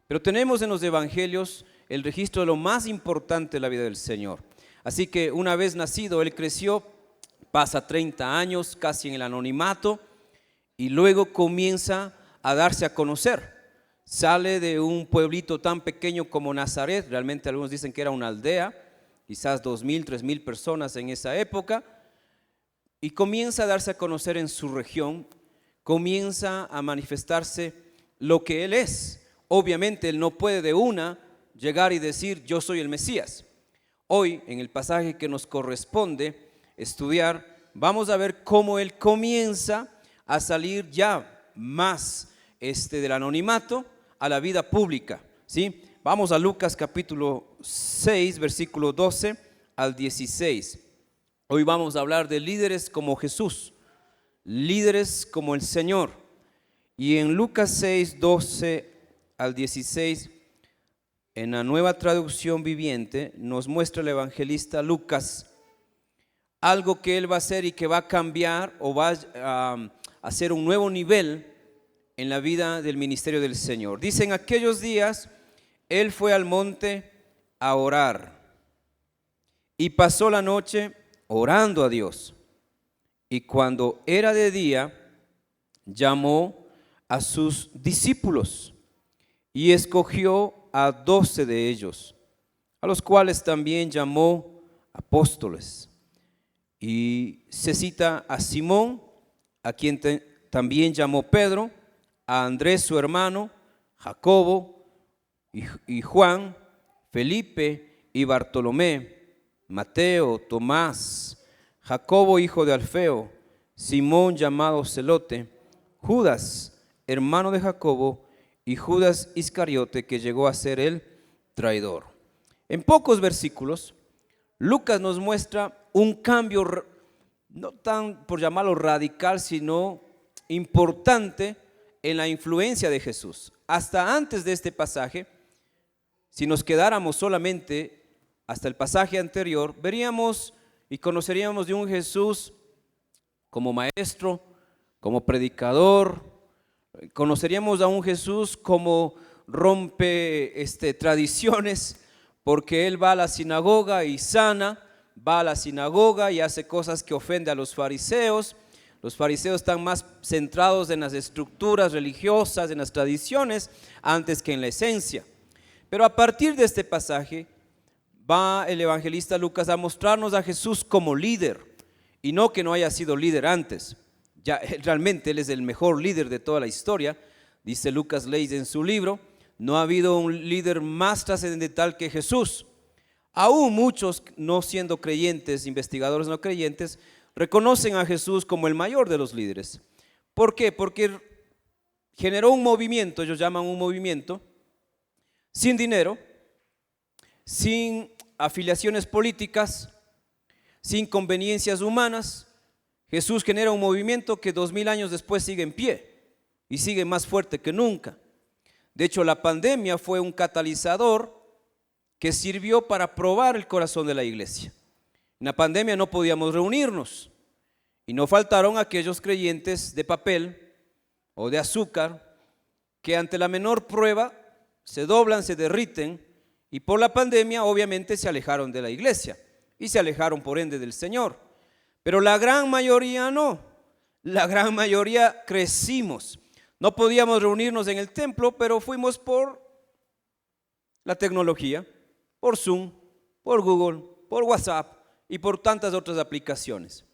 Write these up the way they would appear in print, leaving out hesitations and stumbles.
Pero tenemos en los evangelios el registro de lo más importante de la vida del Señor. Así que una vez nacido, Él creció, pasa 30 años casi en el anonimato y luego comienza a darse a conocer. Sale de un pueblito tan pequeño como Nazaret, realmente algunos dicen que era una aldea, quizás 2,000, 3,000 personas en esa época, y comienza a darse a conocer en su región, comienza a manifestarse lo que Él es. Obviamente Él no puede de una llegar y decir yo soy el Mesías. Hoy en el pasaje que nos corresponde estudiar, vamos a ver cómo Él comienza a salir ya más del anonimato a la vida pública, ¿sí? Vamos a Lucas capítulo 6, versículo 12 al 16. Hoy vamos a hablar de líderes como Jesús, líderes como el Señor. Y en Lucas 6, 12 al 16, en la Nueva Traducción Viviente, nos muestra el evangelista Lucas algo que él va a hacer y que va a cambiar o va a hacer un nuevo nivel en la vida del ministerio del Señor. Dice: en aquellos días él fue al monte a orar y pasó la noche orando a Dios. Y cuando era de día, llamó a sus discípulos y escogió a 12 de ellos, a los cuales también llamó apóstoles. Y se cita a Simón, a quien también llamó Pedro, a Andrés su hermano, Jacobo y Juan, Felipe y Bartolomé, Mateo, Tomás, Jacobo hijo de Alfeo, Simón llamado Celote, Judas, hermano de Jacobo, y Judas Iscariote, que llegó a ser el traidor. En pocos versículos, Lucas nos muestra un cambio, no tan por llamarlo radical, sino importante en la influencia de Jesús. Hasta antes de este pasaje, si nos quedáramos solamente hasta el pasaje anterior, veríamos y conoceríamos de un Jesús como maestro, como predicador. Conoceríamos a un Jesús como rompe tradiciones, porque Él va a la sinagoga y sana, va a la sinagoga y hace cosas que ofenden a los fariseos. Los fariseos están más centrados en las estructuras religiosas, en las tradiciones, antes que en la esencia. Pero a partir de este pasaje va el evangelista Lucas a mostrarnos a Jesús como líder, y no que no haya sido líder antes. Ya realmente Él es el mejor líder de toda la historia. Dice Lucas Leis en su libro: no ha habido un líder más trascendental que Jesús. Aún muchos, no siendo creyentes, investigadores no creyentes, reconocen a Jesús como el mayor de los líderes. ¿Por qué? Porque generó un movimiento, ellos llaman un movimiento, sin dinero, sin afiliaciones políticas, sin conveniencias humanas. Jesús genera un movimiento que 2000 años después sigue en pie y sigue más fuerte que nunca. De hecho, la pandemia fue un catalizador que sirvió para probar el corazón de la iglesia. En la pandemia no podíamos reunirnos y no faltaron aquellos creyentes de papel o de azúcar que ante la menor prueba se doblan, se derriten, y por la pandemia obviamente se alejaron de la iglesia y se alejaron por ende del Señor. Pero la gran mayoría no, la gran mayoría crecimos. No podíamos reunirnos en el templo, pero fuimos por la tecnología, por Zoom, por Google, por WhatsApp y por tantas otras aplicaciones.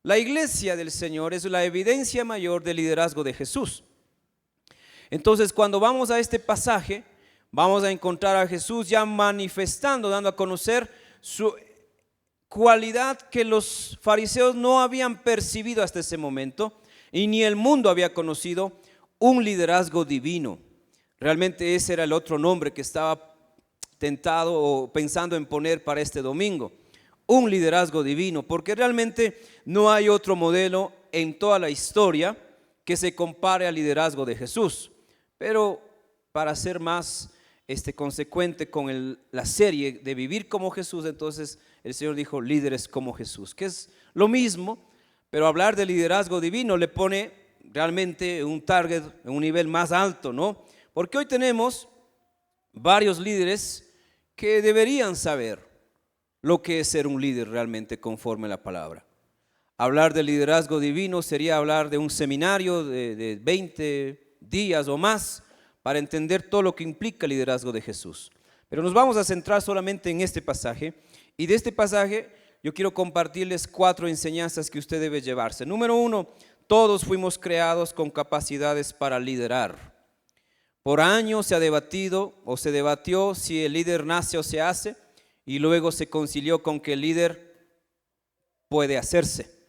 La iglesia del Señor es la evidencia mayor del liderazgo de Jesús. Entonces, cuando vamos a este pasaje, vamos a encontrar a Jesús ya manifestando, dando a conocer su cualidad que los fariseos no habían percibido hasta ese momento, y ni el mundo había conocido: un liderazgo divino. Realmente ese era el otro nombre que estaba tentado o pensando en poner para este domingo: un liderazgo divino, porque realmente no hay otro modelo en toda la historia que se compare al liderazgo de Jesús. Pero para ser más consecuente con la serie de vivir como Jesús, entonces el Señor dijo líderes como Jesús, que es lo mismo, pero hablar de liderazgo divino le pone realmente un target, en un nivel más alto, ¿no? Porque hoy tenemos varios líderes que deberían saber lo que es ser un líder realmente conforme a la palabra. Hablar de liderazgo divino sería hablar de un seminario de 20 días o más para entender todo lo que implica el liderazgo de Jesús. Pero nos vamos a centrar solamente en este pasaje, y de este pasaje yo quiero compartirles 4 enseñanzas que usted debe llevarse. Número 1, todos fuimos creados con capacidades para liderar. Por años se ha debatido o se debatió si el líder nace o se hace, y luego se concilió con que el líder puede hacerse.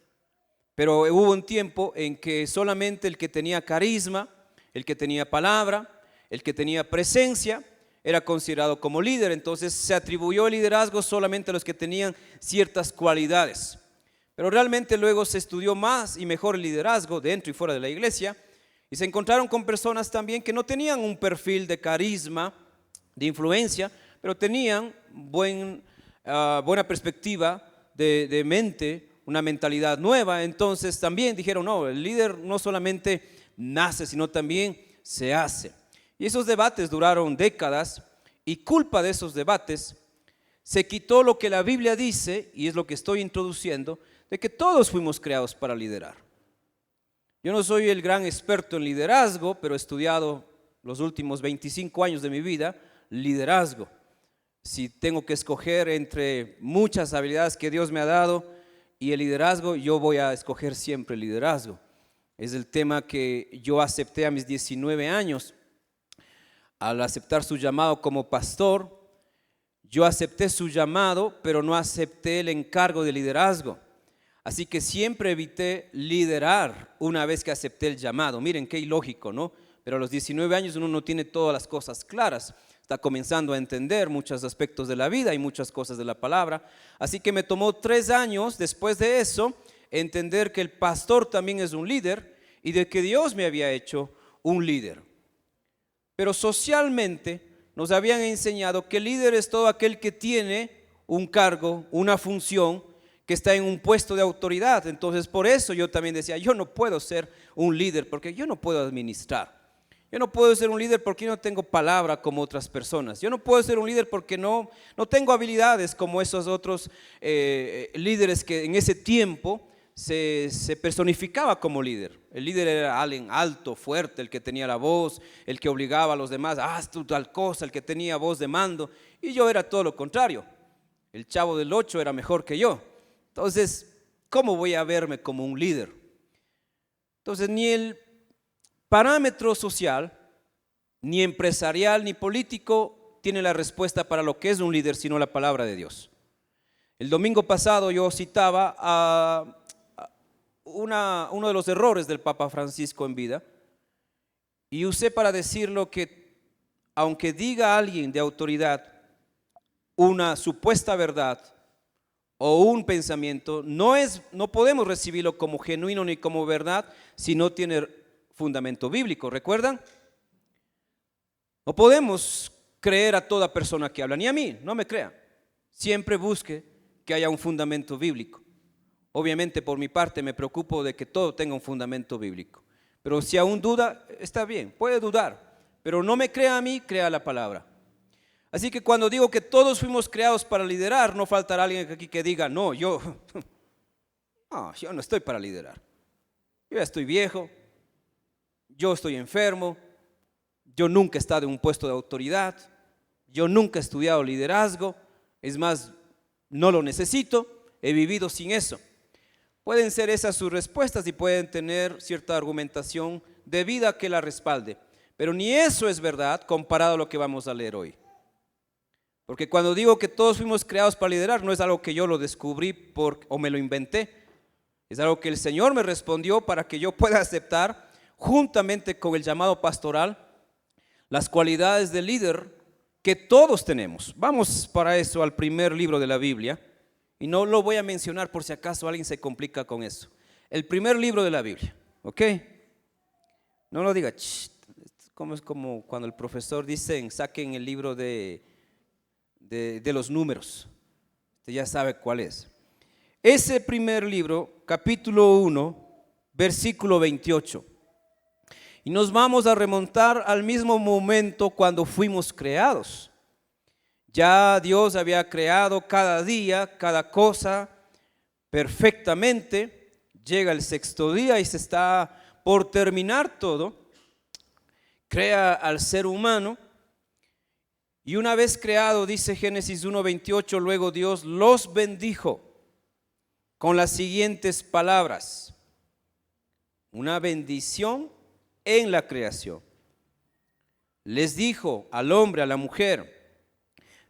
Pero hubo un tiempo en que solamente el que tenía carisma, el que tenía palabra, el que tenía presencia, era considerado como líder. Entonces se atribuyó el liderazgo solamente a los que tenían ciertas cualidades. Pero realmente luego se estudió más y mejor el liderazgo dentro y fuera de la iglesia, y se encontraron con personas también que no tenían un perfil de carisma, de influencia, pero tenían buena perspectiva de mente, una mentalidad nueva. Entonces también dijeron, no, el líder no solamente nace, sino también se hace. Y esos debates duraron décadas, y culpa de esos debates se quitó lo que la Biblia dice, y es lo que estoy introduciendo, de que todos fuimos creados para liderar. Yo no soy el gran experto en liderazgo, pero he estudiado los últimos 25 años de mi vida liderazgo. Si tengo que escoger entre muchas habilidades que Dios me ha dado y el liderazgo, yo voy a escoger siempre el liderazgo. Es el tema que yo acepté a mis 19 años. Al aceptar su llamado como pastor, yo acepté su llamado, pero no acepté el encargo de liderazgo. Así que siempre evité liderar una vez que acepté el llamado. Miren qué ilógico, ¿no? Pero a los 19 años uno no tiene todas las cosas claras. Está comenzando a entender muchos aspectos de la vida y muchas cosas de la palabra. Así que me tomó 3 años después de eso entender que el pastor también es un líder y de que Dios me había hecho un líder. Pero socialmente nos habían enseñado que el líder es todo aquel que tiene un cargo, una función, que está en un puesto de autoridad. Entonces por eso yo también decía, yo no puedo ser un líder porque yo no puedo administrar. Yo no puedo ser un líder porque yo no tengo palabra como otras personas. Yo no puedo ser un líder porque no tengo habilidades como esos otros líderes que en ese tiempo se personificaba como líder. El líder era alguien alto, fuerte, el que tenía la voz, el que obligaba a los demás, haz tú tal cosa, el que tenía voz de mando. Y yo era todo lo contrario. El Chavo del 8 era mejor que yo. Entonces, ¿cómo voy a verme como un líder? Entonces, ni el parámetro social, ni empresarial, ni político tiene la respuesta para lo que es un líder, sino la palabra de Dios. El domingo pasado yo citaba a uno de los errores del Papa Francisco en vida, y usé para decirlo que aunque diga alguien de autoridad una supuesta verdad o un pensamiento, no podemos recibirlo como genuino ni como verdad si no tiene fundamento bíblico. ¿Recuerdan? No podemos creer a toda persona que habla, ni a mí, no me crea. Siempre busque que haya un fundamento bíblico. Obviamente por mi parte me preocupo de que todo tenga un fundamento bíblico. Pero si aún duda, está bien, puede dudar, pero no me crea a mí, crea a la palabra. Así que cuando digo que todos fuimos creados para liderar, no faltará alguien aquí que diga, no, yo no estoy para liderar. Yo ya estoy viejo, yo estoy enfermo, yo nunca he estado en un puesto de autoridad, yo nunca he estudiado liderazgo, es más, no lo necesito, he vivido sin eso. Pueden ser esas sus respuestas y pueden tener cierta argumentación de vida que la respalde, pero ni eso es verdad comparado a lo que vamos a leer hoy. Porque cuando digo que todos fuimos creados para liderar, no es algo que yo lo descubrí o me lo inventé, es algo que el Señor me respondió para que yo pueda aceptar, juntamente con el llamado pastoral, las cualidades de líder que todos tenemos. Vamos para eso al primer libro de la Biblia, y no lo voy a mencionar por si acaso alguien se complica con eso. El primer libro de la Biblia, ¿ok? No lo diga, es como cuando el profesor dice, saquen el libro de los números. Usted ya sabe cuál es. Ese primer libro, capítulo 1, versículo 28. Y nos vamos a remontar al mismo momento cuando fuimos creados. Ya Dios había creado cada día, cada cosa perfectamente. Llega el sexto día y se está por terminar todo. Crea al ser humano. Y una vez creado, dice Génesis 1:28, luego Dios los bendijo con las siguientes palabras. Una bendición en la creación. Les dijo al hombre, a la mujer: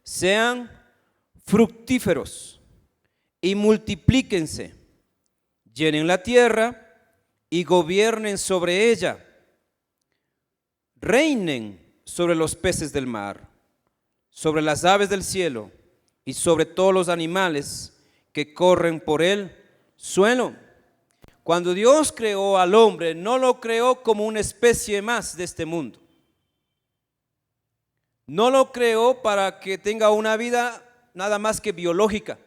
sean fructíferos y multiplíquense, llenen la tierra y gobiernen sobre ella, reinen sobre los peces del mar, sobre las aves del cielo y sobre todos los animales que corren por el suelo. Cuando Dios creó al hombre, no lo creó como una especie más de este mundo. No lo creó para que tenga una vida nada más que biológica,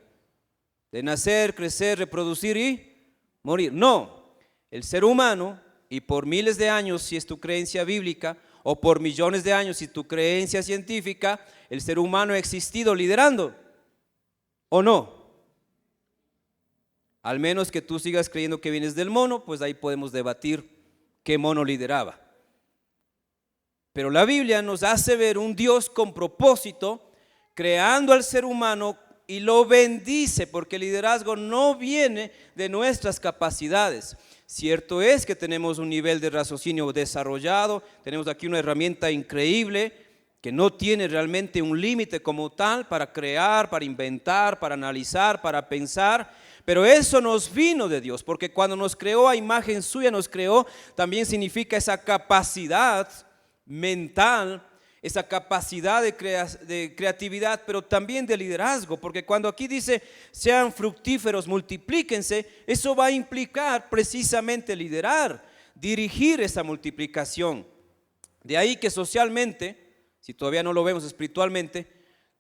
de nacer, crecer, reproducir y morir. No, el ser humano, y por miles de años si es tu creencia bíblica, o por millones de años si tu creencia científica, el ser humano ha existido liderando, ¿o no? Al menos que tú sigas creyendo que vienes del mono, pues ahí podemos debatir qué mono lideraba. Pero la Biblia nos hace ver un Dios con propósito, creando al ser humano y lo bendice, porque el liderazgo no viene de nuestras capacidades. Cierto es que tenemos un nivel de raciocinio desarrollado, tenemos aquí una herramienta increíble que no tiene realmente un límite como tal para crear, para inventar, para analizar, para pensar, pero eso nos vino de Dios, porque cuando nos creó a imagen suya, nos creó, también significa esa capacidad mental, esa capacidad de creatividad, pero también de liderazgo, porque cuando aquí dice sean fructíferos, multiplíquense, eso va a implicar precisamente liderar, dirigir esa multiplicación. De ahí que socialmente, si todavía no lo vemos espiritualmente,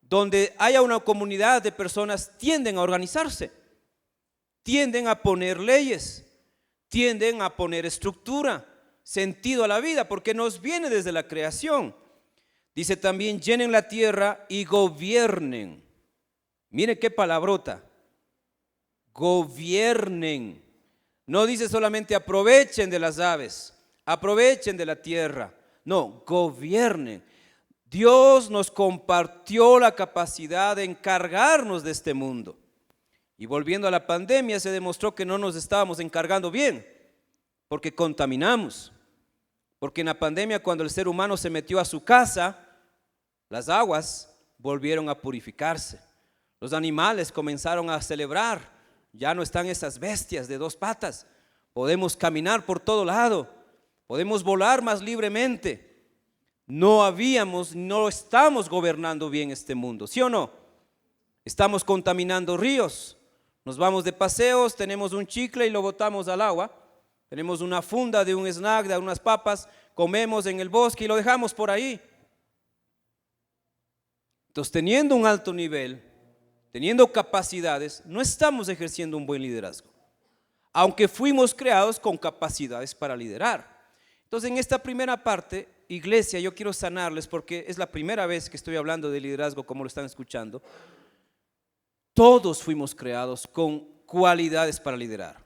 donde haya una comunidad de personas tienden a organizarse, tienden a poner leyes, tienden a poner estructura, sentido a la vida, porque nos viene desde la creación. Dice también llenen la tierra y gobiernen. Mire qué palabrota, gobiernen. No dice solamente aprovechen de las aves, aprovechen de la tierra. No, gobiernen. Dios nos compartió la capacidad de encargarnos de este mundo. Y volviendo a la pandemia, se demostró que no nos estábamos encargando bien, porque contaminamos. Porque en la pandemia, cuando el ser humano se metió a su casa, las aguas volvieron a purificarse. Los animales comenzaron a celebrar. Ya no están esas bestias de dos patas. Podemos caminar por todo lado. Podemos volar más libremente. No estamos gobernando bien este mundo, ¿sí o no? Estamos contaminando ríos. Nos vamos de paseos, tenemos un chicle y lo botamos al agua. Tenemos una funda de un snack, de unas papas, comemos en el bosque y lo dejamos por ahí. Entonces, teniendo un alto nivel, teniendo capacidades, no estamos ejerciendo un buen liderazgo, aunque fuimos creados con capacidades para liderar. Entonces, en esta primera parte, iglesia, yo quiero sanarles porque es la primera vez que estoy hablando de liderazgo como lo están escuchando. Todos fuimos creados con cualidades para liderar.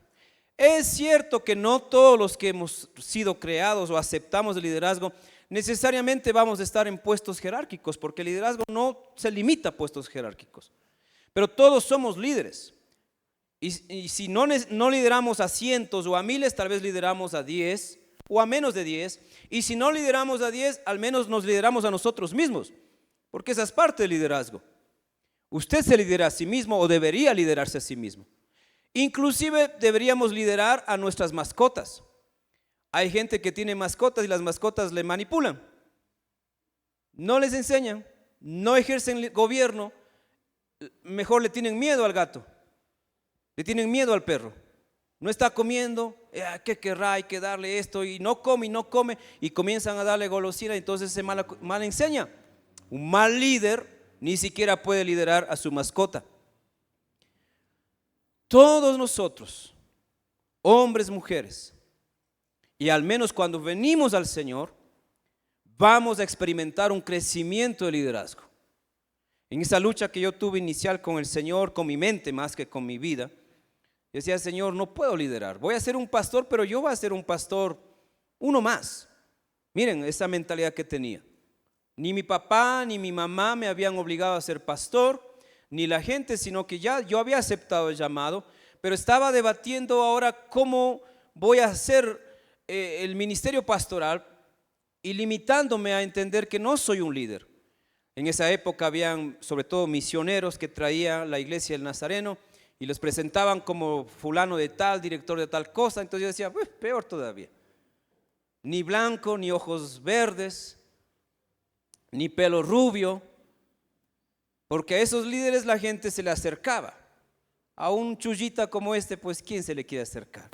Es cierto que no todos los que hemos sido creados o aceptamos el liderazgo necesariamente vamos a estar en puestos jerárquicos, porque el liderazgo no se limita a puestos jerárquicos, pero todos somos líderes. Y si no lideramos a cientos o a miles, tal vez lideramos a 10 o a menos de 10. Y si no lideramos a 10, al menos nos lideramos a nosotros mismos, porque esa es parte del liderazgo. Usted se lidera a sí mismo o debería liderarse a sí mismo. Inclusive deberíamos liderar a nuestras mascotas. Hay gente que tiene mascotas y las mascotas le manipulan. No les enseñan, no ejercen gobierno, mejor le tienen miedo al gato, le tienen miedo al perro. No está comiendo, ¿qué querrá? Hay que darle esto y no come y comienzan a darle golosina, entonces se mal enseña. Un mal líder ni siquiera puede liderar a su mascota. Todos nosotros, hombres, mujeres, Y al menos cuando venimos al Señor, vamos a experimentar un crecimiento de liderazgo. En esa lucha que yo tuve inicial con el Señor, con mi mente más que con mi vida, yo decía, Señor, no puedo liderar. Voy a ser un pastor, pero yo voy a ser un pastor uno más. Miren esa mentalidad que tenía. Ni mi papá ni mi mamá me habían obligado a ser pastor, ni la gente, sino que ya yo había aceptado el llamado, pero estaba debatiendo ahora cómo voy a hacer el ministerio pastoral y limitándome a entender que no soy un líder. En esa época habían sobre todo misioneros que traían la iglesia del Nazareno y los presentaban como fulano de tal, director de tal cosa. Entonces yo decía, peor todavía. Ni blanco, ni ojos verdes, ni pelo rubio, porque a esos líderes la gente se le acercaba. A un chullita como este, pues ¿quién se le quiere acercar?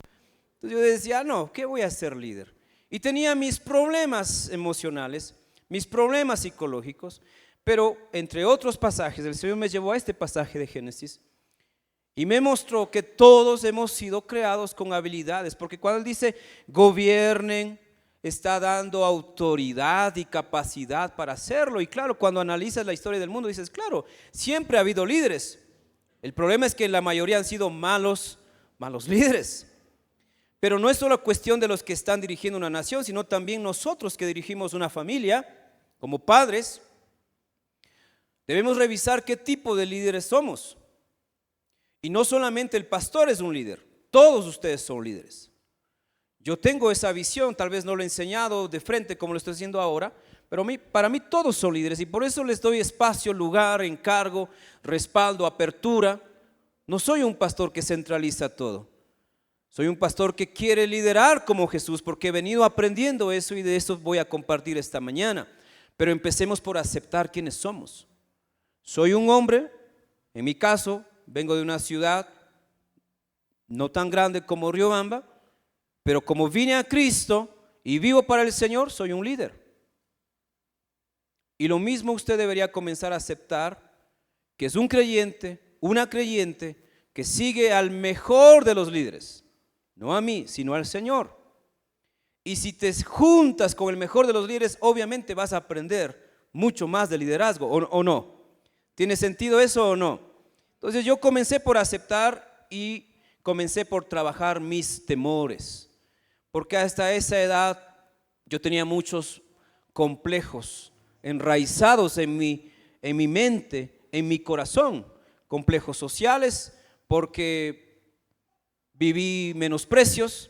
Entonces yo decía, no, ¿qué voy a ser líder? Y tenía mis problemas emocionales, mis problemas psicológicos, pero entre otros pasajes, el Señor me llevó a este pasaje de Génesis y me mostró que todos hemos sido creados con habilidades, porque cuando Él dice gobiernen, está dando autoridad y capacidad para hacerlo. Y claro, cuando analizas la historia del mundo dices, claro, siempre ha habido líderes. El problema es que la mayoría han sido malos líderes. Pero no es solo cuestión de los que están dirigiendo una nación, sino también nosotros que dirigimos una familia, como padres, debemos revisar qué tipo de líderes somos. Y no solamente el pastor es un líder, todos ustedes son líderes. Yo tengo esa visión, tal vez no lo he enseñado de frente como lo estoy haciendo ahora, pero para mí todos son líderes y por eso les doy espacio, lugar, encargo, respaldo, apertura. No soy un pastor que centraliza todo. Soy un pastor que quiere liderar como Jesús porque he venido aprendiendo eso y de eso voy a compartir esta mañana. Pero empecemos por aceptar quiénes somos. Soy un hombre, en mi caso, vengo de una ciudad no tan grande como Riobamba, pero como vine a Cristo y vivo para el Señor, soy un líder. Y lo mismo usted debería comenzar a aceptar que es un creyente, una creyente que sigue al mejor de los líderes. No a mí, sino al Señor. Y si te juntas con el mejor de los líderes, obviamente vas a aprender mucho más de liderazgo, ¿o no? ¿Tiene sentido eso o no? Entonces yo comencé por aceptar y comencé por trabajar mis temores. Porque hasta esa edad yo tenía muchos complejos enraizados en mi mente, en mi corazón. Complejos sociales, porque viví menosprecios,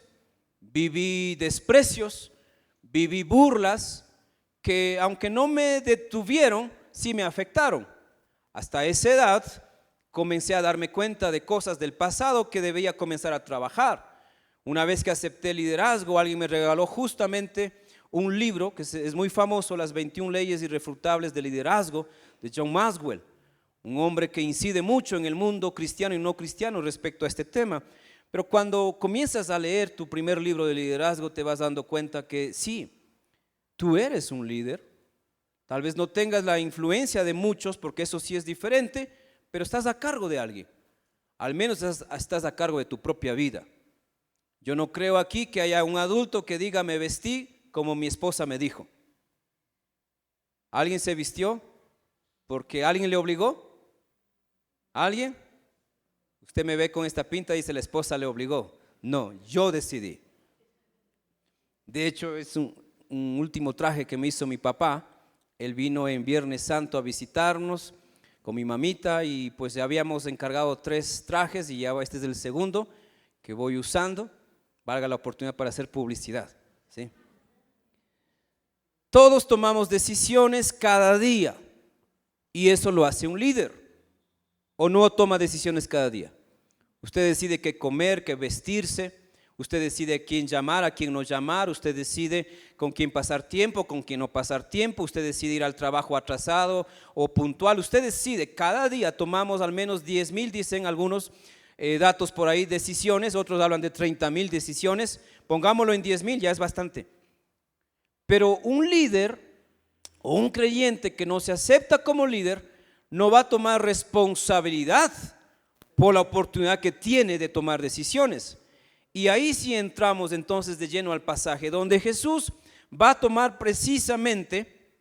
viví desprecios, viví burlas que aunque no me detuvieron, sí me afectaron. Hasta esa edad comencé a darme cuenta de cosas del pasado que debía comenzar a trabajar. Una vez que acepté liderazgo, alguien me regaló justamente un libro que es muy famoso, Las 21 leyes irrefutables de liderazgo, de John Maxwell, un hombre que incide mucho en el mundo cristiano y no cristiano respecto a este tema. Pero cuando comienzas a leer tu primer libro de liderazgo, te vas dando cuenta que sí, tú eres un líder. Tal vez no tengas la influencia de muchos, porque eso sí es diferente, pero estás a cargo de alguien. Al menos estás a cargo de tu propia vida. Yo no creo aquí que haya un adulto que diga me vestí como mi esposa me dijo. ¿Alguien se vistió porque alguien le obligó? ¿Alguien? Usted me ve con esta pinta y dice la esposa le obligó. No, yo decidí. De hecho es un último traje que me hizo mi papá. Él vino en Viernes Santo a visitarnos con mi mamita y pues ya habíamos encargado 3 trajes y ya este es el segundo que voy usando. Valga la oportunidad para hacer publicidad, ¿sí? Todos tomamos decisiones cada día y eso lo hace un líder. ¿O no toma decisiones cada día? Usted decide qué comer, qué vestirse, usted decide a quién llamar, a quién no llamar, usted decide con quién pasar tiempo, con quién no pasar tiempo, usted decide ir al trabajo atrasado o puntual, usted decide, cada día tomamos al menos 10,000, dicen algunos datos por ahí, decisiones, otros hablan de 30,000 decisiones, pongámoslo en 10,000, ya es bastante. Pero un líder o un creyente que no se acepta como líder no va a tomar responsabilidad por la oportunidad que tiene de tomar decisiones. Y ahí sí entramos entonces de lleno al pasaje, donde Jesús va a tomar precisamente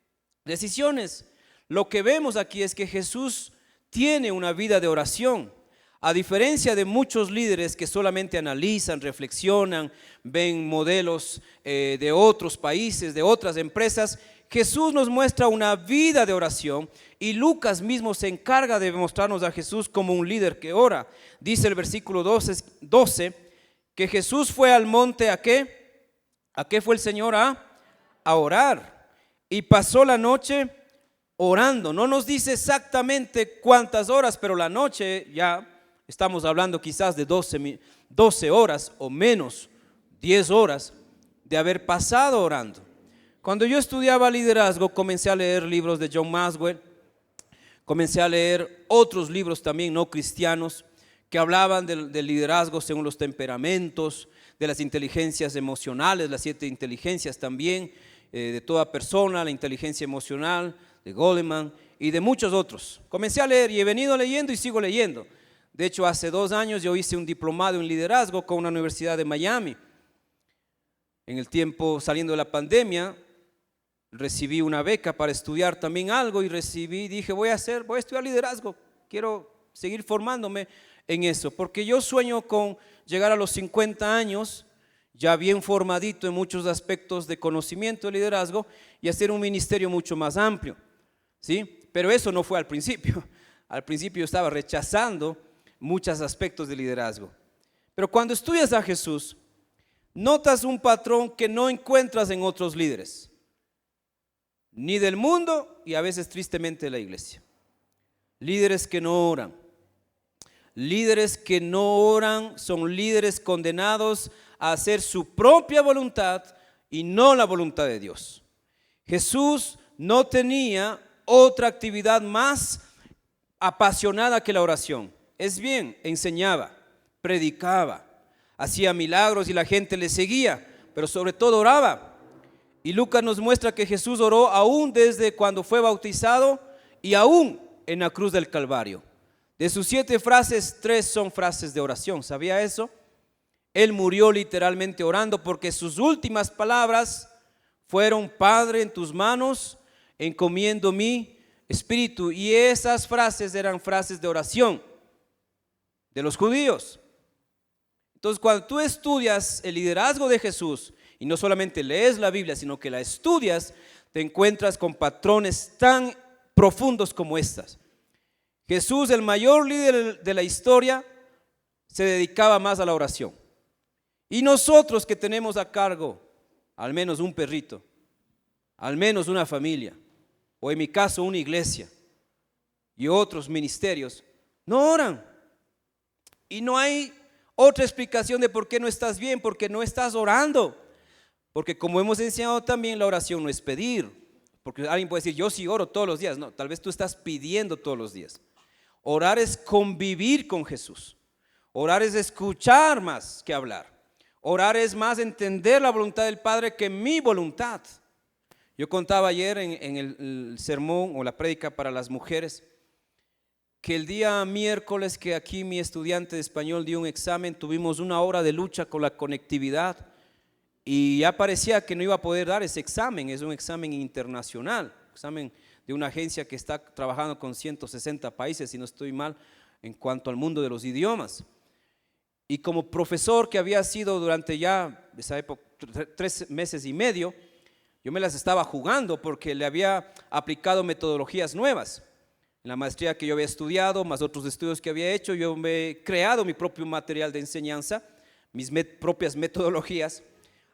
decisiones. Lo que vemos aquí es que Jesús tiene una vida de oración. A diferencia de muchos líderes que solamente analizan, reflexionan, ven modelos de otros países, de otras empresas, Jesús nos muestra una vida de oración y Lucas mismo se encarga de mostrarnos a Jesús como un líder que ora. Dice el versículo 12 que Jesús fue al monte ¿a qué? ¿A qué fue el Señor? A orar. Y pasó la noche orando. No nos dice exactamente cuántas horas, pero la noche ya estamos hablando quizás de 12 horas o menos, 10 horas de haber pasado orando. Cuando yo estudiaba liderazgo, comencé a leer libros de John Maxwell, comencé a leer otros libros también no cristianos que hablaban del liderazgo según los temperamentos, de las inteligencias emocionales, las 7 inteligencias también, de toda persona, la inteligencia emocional, de Goleman y de muchos otros. Comencé a leer y he venido leyendo y sigo leyendo. De hecho, hace 2 años yo hice un diplomado en liderazgo con una universidad de Miami. En el tiempo saliendo de la pandemia, recibí una beca para estudiar también algo y dije voy a estudiar liderazgo, quiero seguir formándome en eso, porque yo sueño con llegar a los 50 años, ya bien formadito en muchos aspectos de conocimiento de liderazgo y hacer un ministerio mucho más amplio, ¿sí? Pero eso no fue al principio. Al principio yo estaba rechazando muchos aspectos de liderazgo. Pero cuando estudias a Jesús, notas un patrón que no encuentras en otros líderes, ni del mundo y a veces tristemente de la iglesia. Líderes que no oran. Líderes que no oran son líderes condenados a hacer su propia voluntad y no la voluntad de Dios. Jesús no tenía otra actividad más apasionada que la oración. Es bien, enseñaba, predicaba, hacía milagros y la gente le seguía, pero sobre todo oraba. Y Lucas nos muestra que Jesús oró aún desde cuando fue bautizado y aún en la cruz del Calvario. De sus 7 frases, 3 son frases de oración. ¿Sabía eso? Él murió literalmente orando porque sus últimas palabras fueron: Padre, en tus manos encomiendo mi espíritu. Y esas frases eran frases de oración de los judíos. Entonces, cuando tú estudias el liderazgo de Jesús y no solamente lees la Biblia, sino que la estudias, te encuentras con patrones tan profundos como estas. Jesús, el mayor líder de la historia, se dedicaba más a la oración. Y nosotros que tenemos a cargo al menos un perrito, al menos una familia, o en mi caso una iglesia y otros ministerios, no oran. Y no hay otra explicación de por qué no estás bien, porque no estás orando. Porque como hemos enseñado también, la oración no es pedir. Porque alguien puede decir, yo sí oro todos los días. No, tal vez tú estás pidiendo todos los días. Orar es convivir con Jesús. Orar es escuchar más que hablar. Orar es más entender la voluntad del Padre que mi voluntad. Yo contaba ayer en el sermón o la prédica para las mujeres que el día miércoles que aquí mi estudiante de español dio un examen, tuvimos 1 hora de lucha con la conectividad y ya parecía que no iba a poder dar ese examen. Es un examen internacional, examen de una agencia que está trabajando con 160 países, si no estoy mal, en cuanto al mundo de los idiomas. Y como profesor que había sido durante ya esa época 3 meses y medio, yo me las estaba jugando porque le había aplicado metodologías nuevas. En la maestría que yo había estudiado, más otros estudios que había hecho, yo me he creado mi propio material de enseñanza, mis propias metodologías.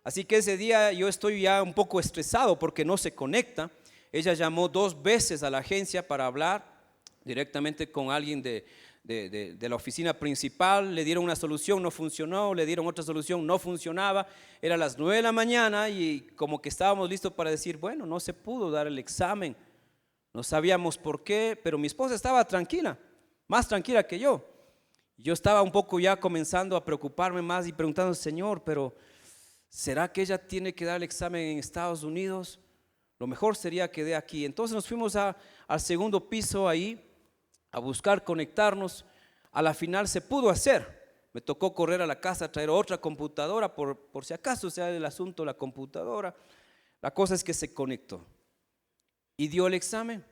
Así que ese día yo estoy ya un poco estresado porque no se conecta. Ella llamó 2 veces a la agencia para hablar directamente con alguien de la oficina principal. Le dieron una solución, no funcionó, le dieron otra solución, no funcionaba. Era las 9 de la mañana y como que estábamos listos para decir, bueno, no se pudo dar el examen. No sabíamos por qué, pero mi esposa estaba tranquila, más tranquila que yo. Yo estaba un poco ya comenzando a preocuparme más y preguntando, Señor, pero ¿será que ella tiene que dar el examen en Estados Unidos? Lo mejor sería que dé aquí. Entonces nos fuimos al segundo piso ahí a buscar conectarnos. A la final se pudo hacer, Me tocó correr a la casa a traer otra computadora por si acaso sea el asunto la computadora. La cosa es que se conectó y dio el examen.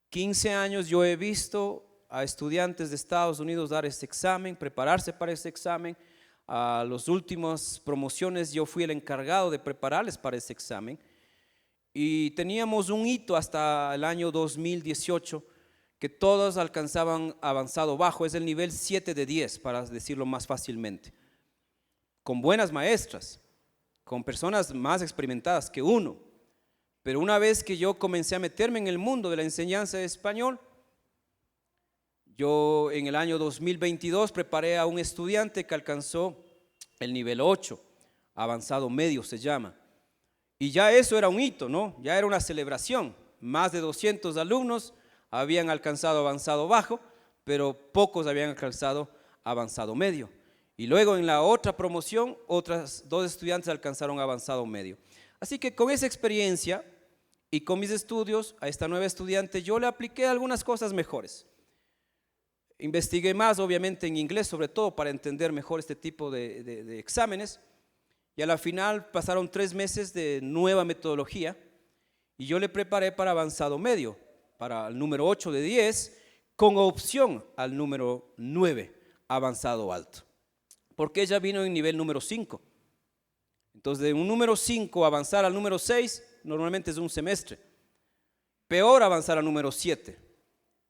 15 años yo he visto a estudiantes de Estados Unidos dar ese examen, prepararse para ese examen. A las últimas promociones yo fui el encargado de prepararles para ese examen y teníamos un hito hasta el año 2018 que todos alcanzaban avanzado bajo, es el nivel 7 de 10 para decirlo más fácilmente, con buenas maestras, con personas más experimentadas que uno. Pero una vez que yo comencé a meterme en el mundo de la enseñanza de español, yo en el año 2022 preparé a un estudiante que alcanzó el nivel 8, avanzado medio se llama. Y ya eso era un hito, ¿no? Ya era una celebración. Más de 200 alumnos habían alcanzado avanzado bajo, pero pocos habían alcanzado avanzado medio. Y luego en la otra promoción, otras 2 estudiantes alcanzaron avanzado medio. Así que con esa experiencia y con mis estudios, a esta nueva estudiante yo le apliqué algunas cosas mejores. Investigué más, obviamente en inglés, sobre todo para entender mejor este tipo de exámenes. Y a la final pasaron 3 meses de nueva metodología y yo le preparé para avanzado medio, para el número 8 de 10, con opción al número 9, avanzado alto. Porque ella vino en nivel número 5. Entonces, de un número 5 avanzar al número 6, normalmente es un semestre. Peor avanzar al número 7.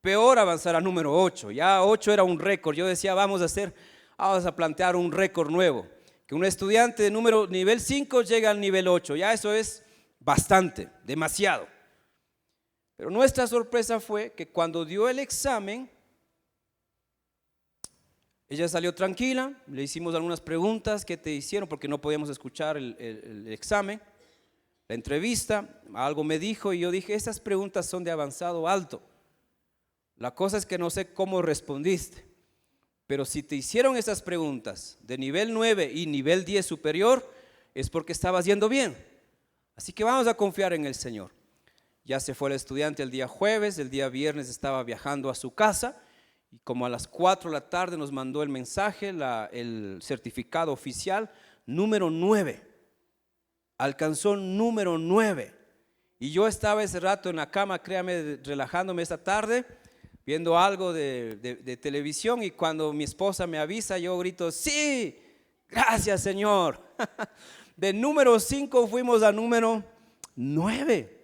Peor avanzar al número 8. Ya 8 era un récord. Yo decía, vamos a plantear un récord nuevo. Que un estudiante de nivel 5 llega al nivel 8. Ya eso es bastante, demasiado. Pero nuestra sorpresa fue que cuando dio el examen, ella salió tranquila, le hicimos algunas preguntas que te hicieron porque no podíamos escuchar el examen, la entrevista, algo me dijo y yo dije, esas preguntas son de avanzado alto. La cosa es que no sé cómo respondiste, pero si te hicieron esas preguntas de nivel 9 y nivel 10 superior, es porque estabas yendo bien. Así que vamos a confiar en el Señor. Ya se fue el estudiante el día jueves, el día viernes estaba viajando a su casa y como a las 4 de la tarde nos mandó el mensaje, el certificado oficial, número 9. Alcanzó número 9. Y yo estaba ese rato en la cama, créame, relajándome esta tarde, viendo algo de televisión y cuando mi esposa me avisa, yo grito, sí, gracias Señor. De número 5 fuimos a número 9.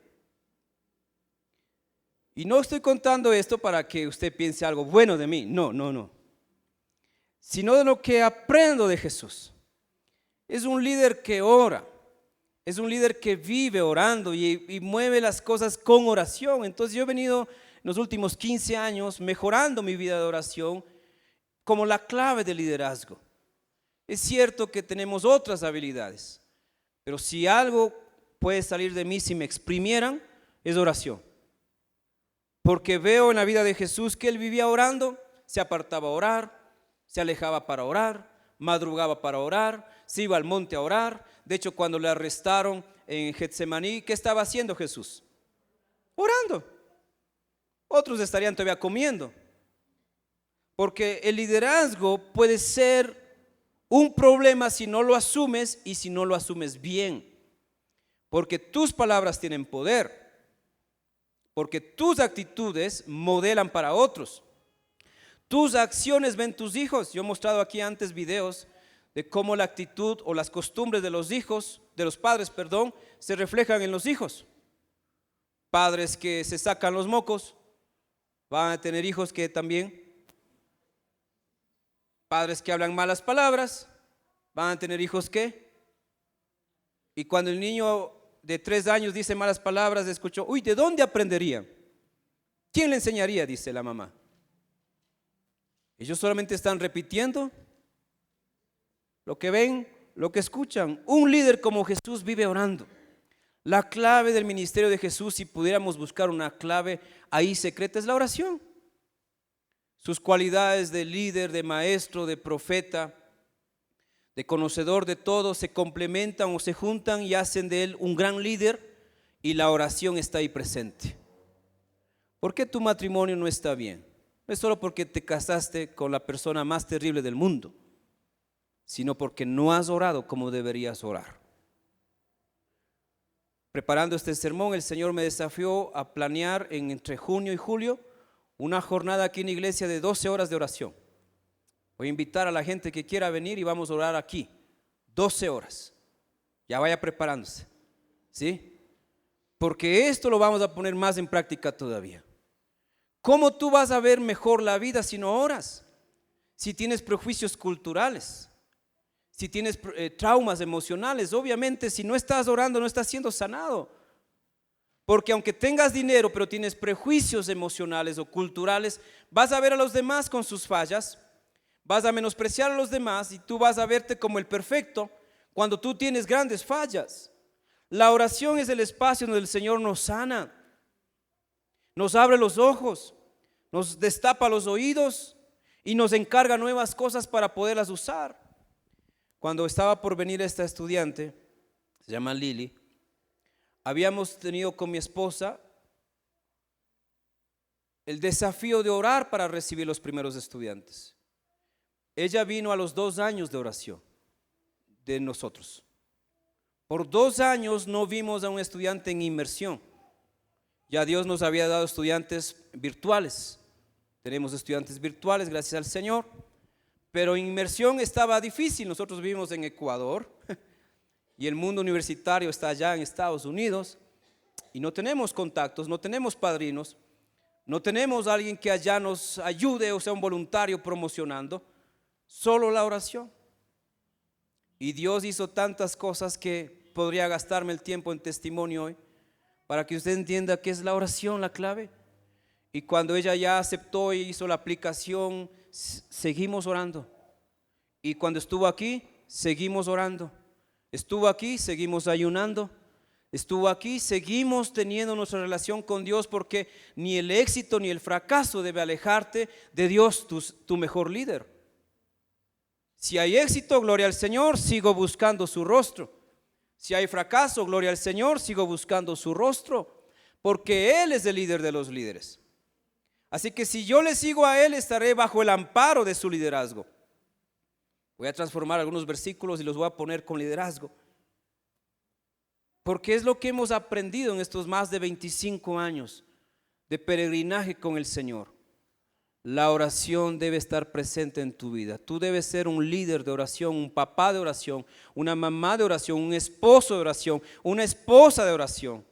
Y no estoy contando esto para que usted piense algo bueno de mí, no. Sino de lo que aprendo de Jesús. Es un líder que ora, es un líder que vive orando y mueve las cosas con oración. Entonces yo he venido en los últimos 15 años mejorando mi vida de oración como la clave del liderazgo. Es cierto que tenemos otras habilidades, pero si algo puede salir de mí si me exprimieran, es oración. Porque veo en la vida de Jesús que Él vivía orando, se apartaba a orar, se alejaba para orar, madrugaba para orar, se iba al monte a orar. De hecho, cuando le arrestaron en Getsemaní, ¿qué estaba haciendo Jesús? Orando. Otros estarían todavía comiendo. Porque el liderazgo puede ser un problema si no lo asumes y si no lo asumes bien. Porque tus palabras tienen poder. Porque tus actitudes modelan para otros. Tus acciones ven tus hijos. Yo he mostrado aquí antes videos de cómo la actitud o las costumbres de los padres, se reflejan en los hijos. Padres que se sacan los mocos van a tener hijos que también. Padres que hablan malas palabras van a tener hijos que. Y cuando el niño de 3 años dice malas palabras, escuchó, uy, ¿de dónde aprendería? ¿Quién le enseñaría? Dice la mamá. Ellos solamente están repitiendo lo que ven, lo que escuchan. Un líder como Jesús vive orando. La clave del ministerio de Jesús, si pudiéramos buscar una clave ahí secreta, es la oración. Sus cualidades de líder, de maestro, de profeta, de conocedor de todo, se complementan o se juntan y hacen de él un gran líder, y la oración está ahí presente. ¿Por qué tu matrimonio no está bien? No es solo porque te casaste con la persona más terrible del mundo. sino porque no has orado como deberías orar. Preparando este sermón, el Señor me desafió a planear entre junio y julio una jornada aquí en la iglesia de 12 horas de oración. Voy a invitar a la gente que quiera venir y vamos a orar aquí, 12 horas. Ya vaya preparándose, ¿sí? Porque esto lo vamos a poner más en práctica todavía. ¿Cómo tú vas a ver mejor la vida si no oras? Si tienes prejuicios culturales, si tienes traumas emocionales, obviamente si no estás orando no estás siendo sanado. Porque aunque tengas dinero pero tienes prejuicios emocionales o culturales, vas a ver a los demás con sus fallas, vas a menospreciar a los demás y tú vas a verte como el perfecto cuando tú tienes grandes fallas. La oración es el espacio donde el Señor nos sana, nos abre los ojos, nos destapa los oídos y nos encarga nuevas cosas para poderlas usar. Cuando estaba por venir esta estudiante, se llama Lili, habíamos tenido con mi esposa el desafío de orar para recibir los primeros estudiantes. Ella vino a los 2 años de oración de nosotros. Por 2 años no vimos a un estudiante en inmersión. Ya Dios nos había dado estudiantes virtuales. Tenemos estudiantes virtuales, gracias al Señor. Pero inmersión estaba difícil. Nosotros vivimos en Ecuador y el mundo universitario está allá en Estados Unidos y no tenemos contactos, no tenemos padrinos, no tenemos alguien que allá nos ayude o sea un voluntario promocionando, solo la oración. Y Dios hizo tantas cosas que podría gastarme el tiempo en testimonio hoy para que usted entienda que es la oración la clave. Y cuando ella ya aceptó y hizo la aplicación, seguimos orando. Y cuando estuvo aquí, seguimos orando. Estuvo aquí, seguimos ayunando. Estuvo aquí, seguimos teniendo nuestra relación con Dios, porque ni el éxito ni el fracaso debe alejarte de Dios, tu mejor líder. Si hay éxito, gloria al Señor, sigo buscando su rostro. Si hay fracaso, gloria al Señor, sigo buscando su rostro, porque Él es el líder de los líderes. Así que si yo le sigo a Él, estaré bajo el amparo de su liderazgo. Voy a transformar algunos versículos y los voy a poner con liderazgo, porque es lo que hemos aprendido en estos más de 25 años de peregrinaje con el Señor. La oración debe estar presente en tu vida. Tú debes ser un líder de oración, un papá de oración, una mamá de oración, un esposo de oración, una esposa de oración.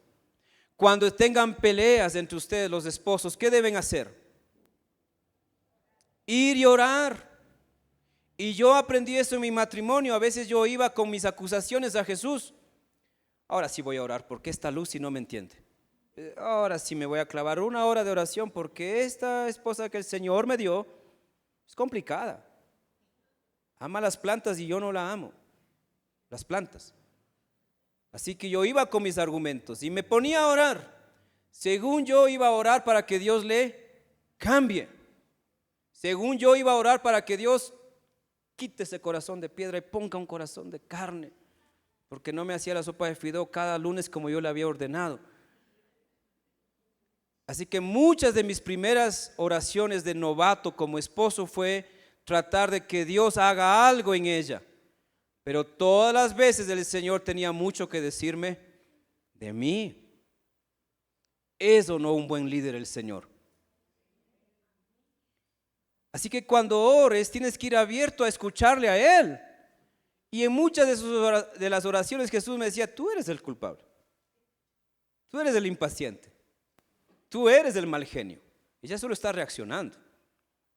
Cuando tengan peleas entre ustedes los esposos, ¿qué deben hacer? Ir y orar. Y yo aprendí eso en mi matrimonio. A veces yo iba con mis acusaciones a Jesús. Ahora sí voy a orar porque esta Lucy no me entiende. Ahora sí me voy a clavar 1 hora de oración porque esta esposa que el Señor me dio es complicada. Ama las plantas y yo no la amo, las plantas. Así que yo iba con mis argumentos y me ponía a orar. Según yo iba a orar para que Dios le cambie. Según yo iba a orar para que Dios quite ese corazón de piedra y ponga un corazón de carne. Porque no me hacía la sopa de fideo cada lunes como yo le había ordenado. Así que muchas de mis primeras oraciones de novato como esposo fue tratar de que Dios haga algo en ella. Pero todas las veces el Señor tenía mucho que decirme de mí. ¿Es o no un buen líder el Señor? Así que cuando ores tienes que ir abierto a escucharle a Él. Y en muchas de las oraciones Jesús me decía, tú eres el culpable. Tú eres el impaciente. Tú eres el mal genio. Ella solo está reaccionando.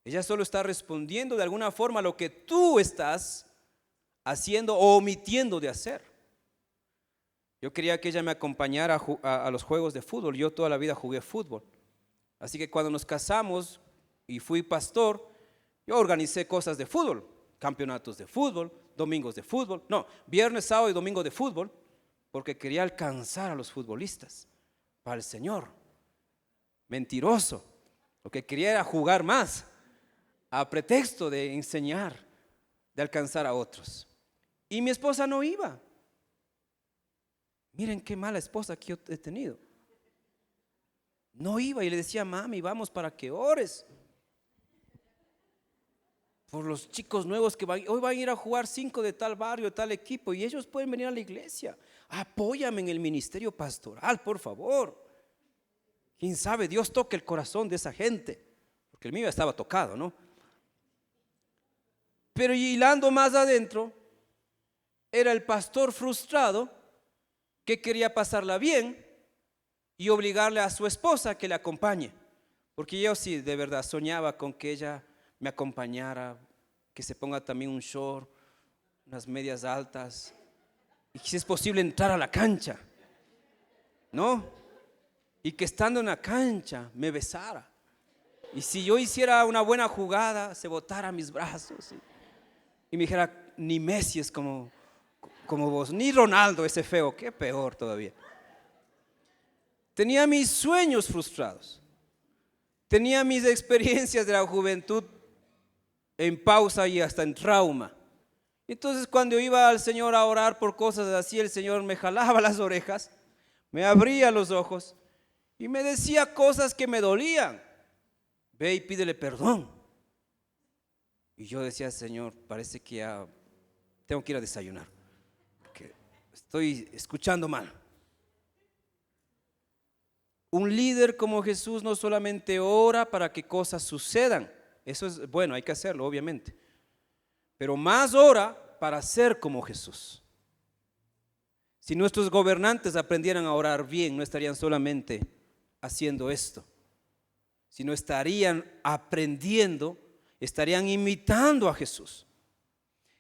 Ella solo está respondiendo de alguna forma a lo que tú estás haciendo o omitiendo de hacer. Yo quería que ella me acompañara a los juegos de fútbol. Yo toda la vida jugué fútbol. Así que cuando nos casamos y fui pastor, yo organicé cosas de fútbol, campeonatos de fútbol, domingos de fútbol, no, viernes, sábado y domingo de fútbol, porque quería alcanzar a los futbolistas para el Señor. Mentiroso. Lo que quería era jugar más, a pretexto de enseñar, de alcanzar a otros. Y mi esposa no iba. Miren qué mala esposa que yo he tenido. No iba y le decía, mami, vamos para que ores. por los chicos nuevos que hoy van a ir a jugar 5 de tal barrio, de tal equipo, y ellos pueden venir a la iglesia. Apóyame en el ministerio pastoral, por favor. Quién sabe, Dios toque el corazón de esa gente, porque el mío estaba tocado, ¿no? Pero hilando más adentro, era el pastor frustrado que quería pasarla bien y obligarle a su esposa a que le acompañe, porque yo sí de verdad soñaba con que ella me acompañara, que se ponga también un short, unas medias altas, y si es posible entrar a la cancha, ¿no? Y que estando en la cancha me besara, y si yo hiciera una buena jugada se botara a mis brazos y me dijera, ni Messi es como vos, ni Ronaldo ese feo, qué peor todavía. Tenía mis sueños frustrados, tenía mis experiencias de la juventud en pausa y hasta en trauma. Entonces cuando iba al Señor a orar por cosas así, el Señor me jalaba las orejas, me abría los ojos y me decía cosas que me dolían. Ve y pídele perdón. Y yo decía, Señor, parece que ya tengo que ir a desayunar, porque estoy escuchando mal. Un líder como Jesús no solamente ora para que cosas sucedan, eso es bueno, hay que hacerlo obviamente, pero más ora para ser como Jesús. Si nuestros gobernantes aprendieran a orar bien, no estarían solamente haciendo esto, sino estarían aprendiendo, estarían imitando a Jesús.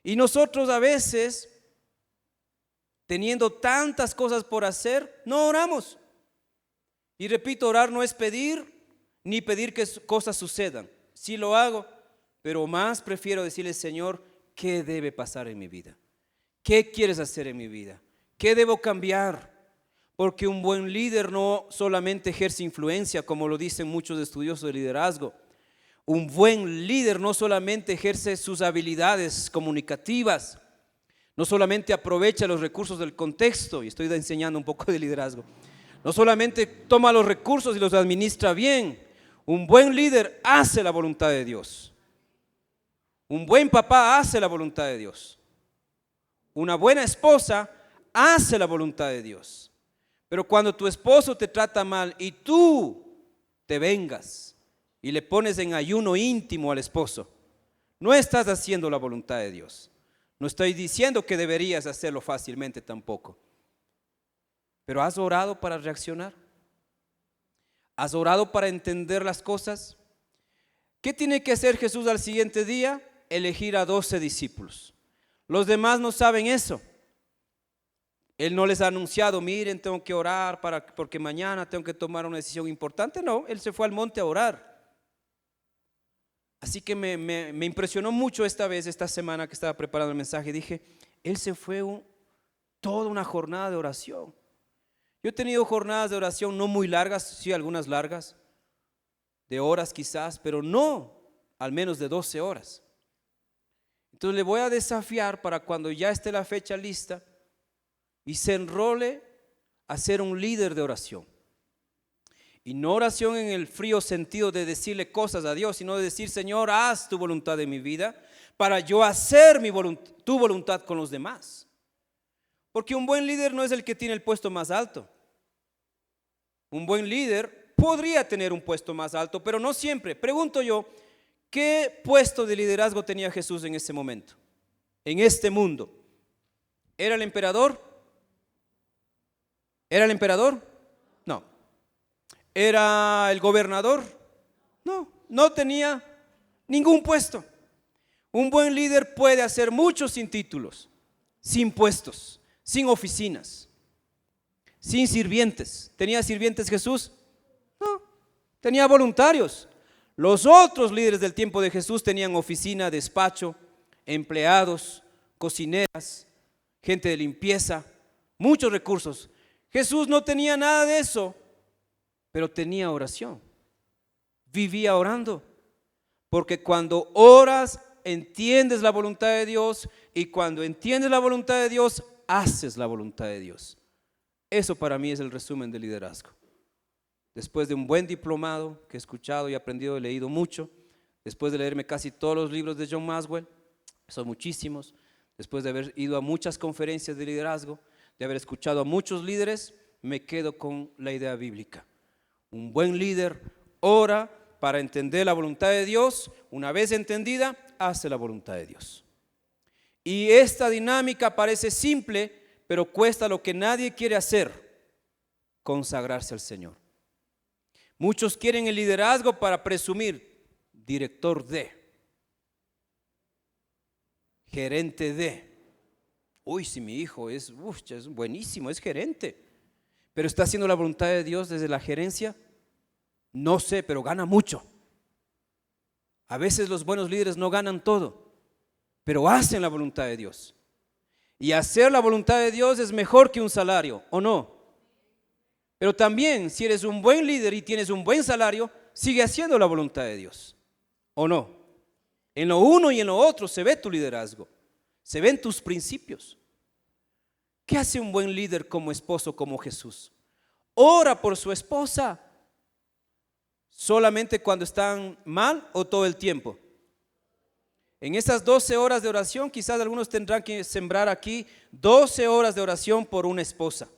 Y nosotros a veces, teniendo tantas cosas por hacer, no oramos. Y repito, orar no es pedir, ni pedir que cosas sucedan. Sí lo hago, pero más prefiero decirle, Señor, ¿qué debe pasar en mi vida? ¿Qué quieres hacer en mi vida? ¿Qué debo cambiar? Porque un buen líder no solamente ejerce influencia, como lo dicen muchos estudiosos de liderazgo. Un buen líder no solamente ejerce sus habilidades comunicativas, no solamente aprovecha los recursos del contexto, y estoy enseñando un poco de liderazgo, no solamente toma los recursos y los administra bien. Un buen líder hace la voluntad de Dios. Un buen papá hace la voluntad de Dios. Una buena esposa hace la voluntad de Dios. Pero cuando tu esposo te trata mal y tú te vengas y le pones en ayuno íntimo al esposo, no estás haciendo la voluntad de Dios. No estoy diciendo que deberías hacerlo fácilmente tampoco. Pero ¿has orado para reaccionar? ¿Has orado para entender las cosas? ¿Qué tiene que hacer Jesús al siguiente día? Elegir a 12 discípulos. Los demás no saben eso. Él no les ha anunciado, miren, tengo que orar porque mañana tengo que tomar una decisión importante. No, él se fue al monte a orar. Así que me impresionó mucho esta semana que estaba preparando el mensaje. Dije, él se fue toda una jornada de oración. Yo he tenido jornadas de oración no muy largas, sí algunas largas, de horas quizás, pero no al menos de 12 horas. Entonces le voy a desafiar para cuando ya esté la fecha lista y se enrole a ser un líder de oración. Y no oración en el frío sentido de decirle cosas a Dios, sino de decir, Señor, haz tu voluntad en mi vida para yo hacer tu voluntad con los demás. Porque un buen líder no es el que tiene el puesto más alto. Un buen líder podría tener un puesto más alto, pero no siempre. Pregunto yo, ¿qué puesto de liderazgo tenía Jesús en ese momento? En este mundo. ¿Era el emperador? ¿Era el emperador? No. ¿Era el gobernador? No, no tenía ningún puesto. Un buen líder puede hacer mucho sin títulos, sin puestos, sin oficinas, sin sirvientes. ¿Tenía sirvientes Jesús? No, tenía voluntarios. Los otros líderes del tiempo de Jesús tenían oficina, despacho, empleados, cocineras, gente de limpieza, muchos recursos. Jesús no tenía nada de eso, pero tenía oración. Vivía orando, porque cuando oras entiendes la voluntad de Dios, y cuando entiendes la voluntad de Dios haces la voluntad de Dios. Eso para mí es el resumen del liderazgo. Después de un buen diplomado que he escuchado y aprendido, he leído mucho, después de leerme casi todos los libros de John Maxwell, son muchísimos, después de haber ido a muchas conferencias de liderazgo, de haber escuchado a muchos líderes, me quedo con la idea bíblica. Un buen líder ora para entender la voluntad de Dios. Una vez entendida, hace la voluntad de Dios. Y esta dinámica parece simple, pero cuesta lo que nadie quiere hacer: consagrarse al Señor. Muchos quieren el liderazgo para presumir: director de, gerente de. Uy, si mi hijo es buenísimo, es gerente. Pero ¿está haciendo la voluntad de Dios desde la gerencia? No sé, pero gana mucho. A veces los buenos líderes no ganan todo, pero hacen la voluntad de Dios. Y hacer la voluntad de Dios es mejor que un salario, ¿o no? Pero también, si eres un buen líder y tienes un buen salario, sigue haciendo la voluntad de Dios, ¿o no? En lo uno y en lo otro se ve tu liderazgo, se ven tus principios. ¿Qué hace un buen líder como esposo, como Jesús? Ora por su esposa. ¿Solamente cuando están mal o todo el tiempo? En esas 12 horas de oración, quizás algunos tendrán que sembrar aquí 12 horas de oración por una esposa,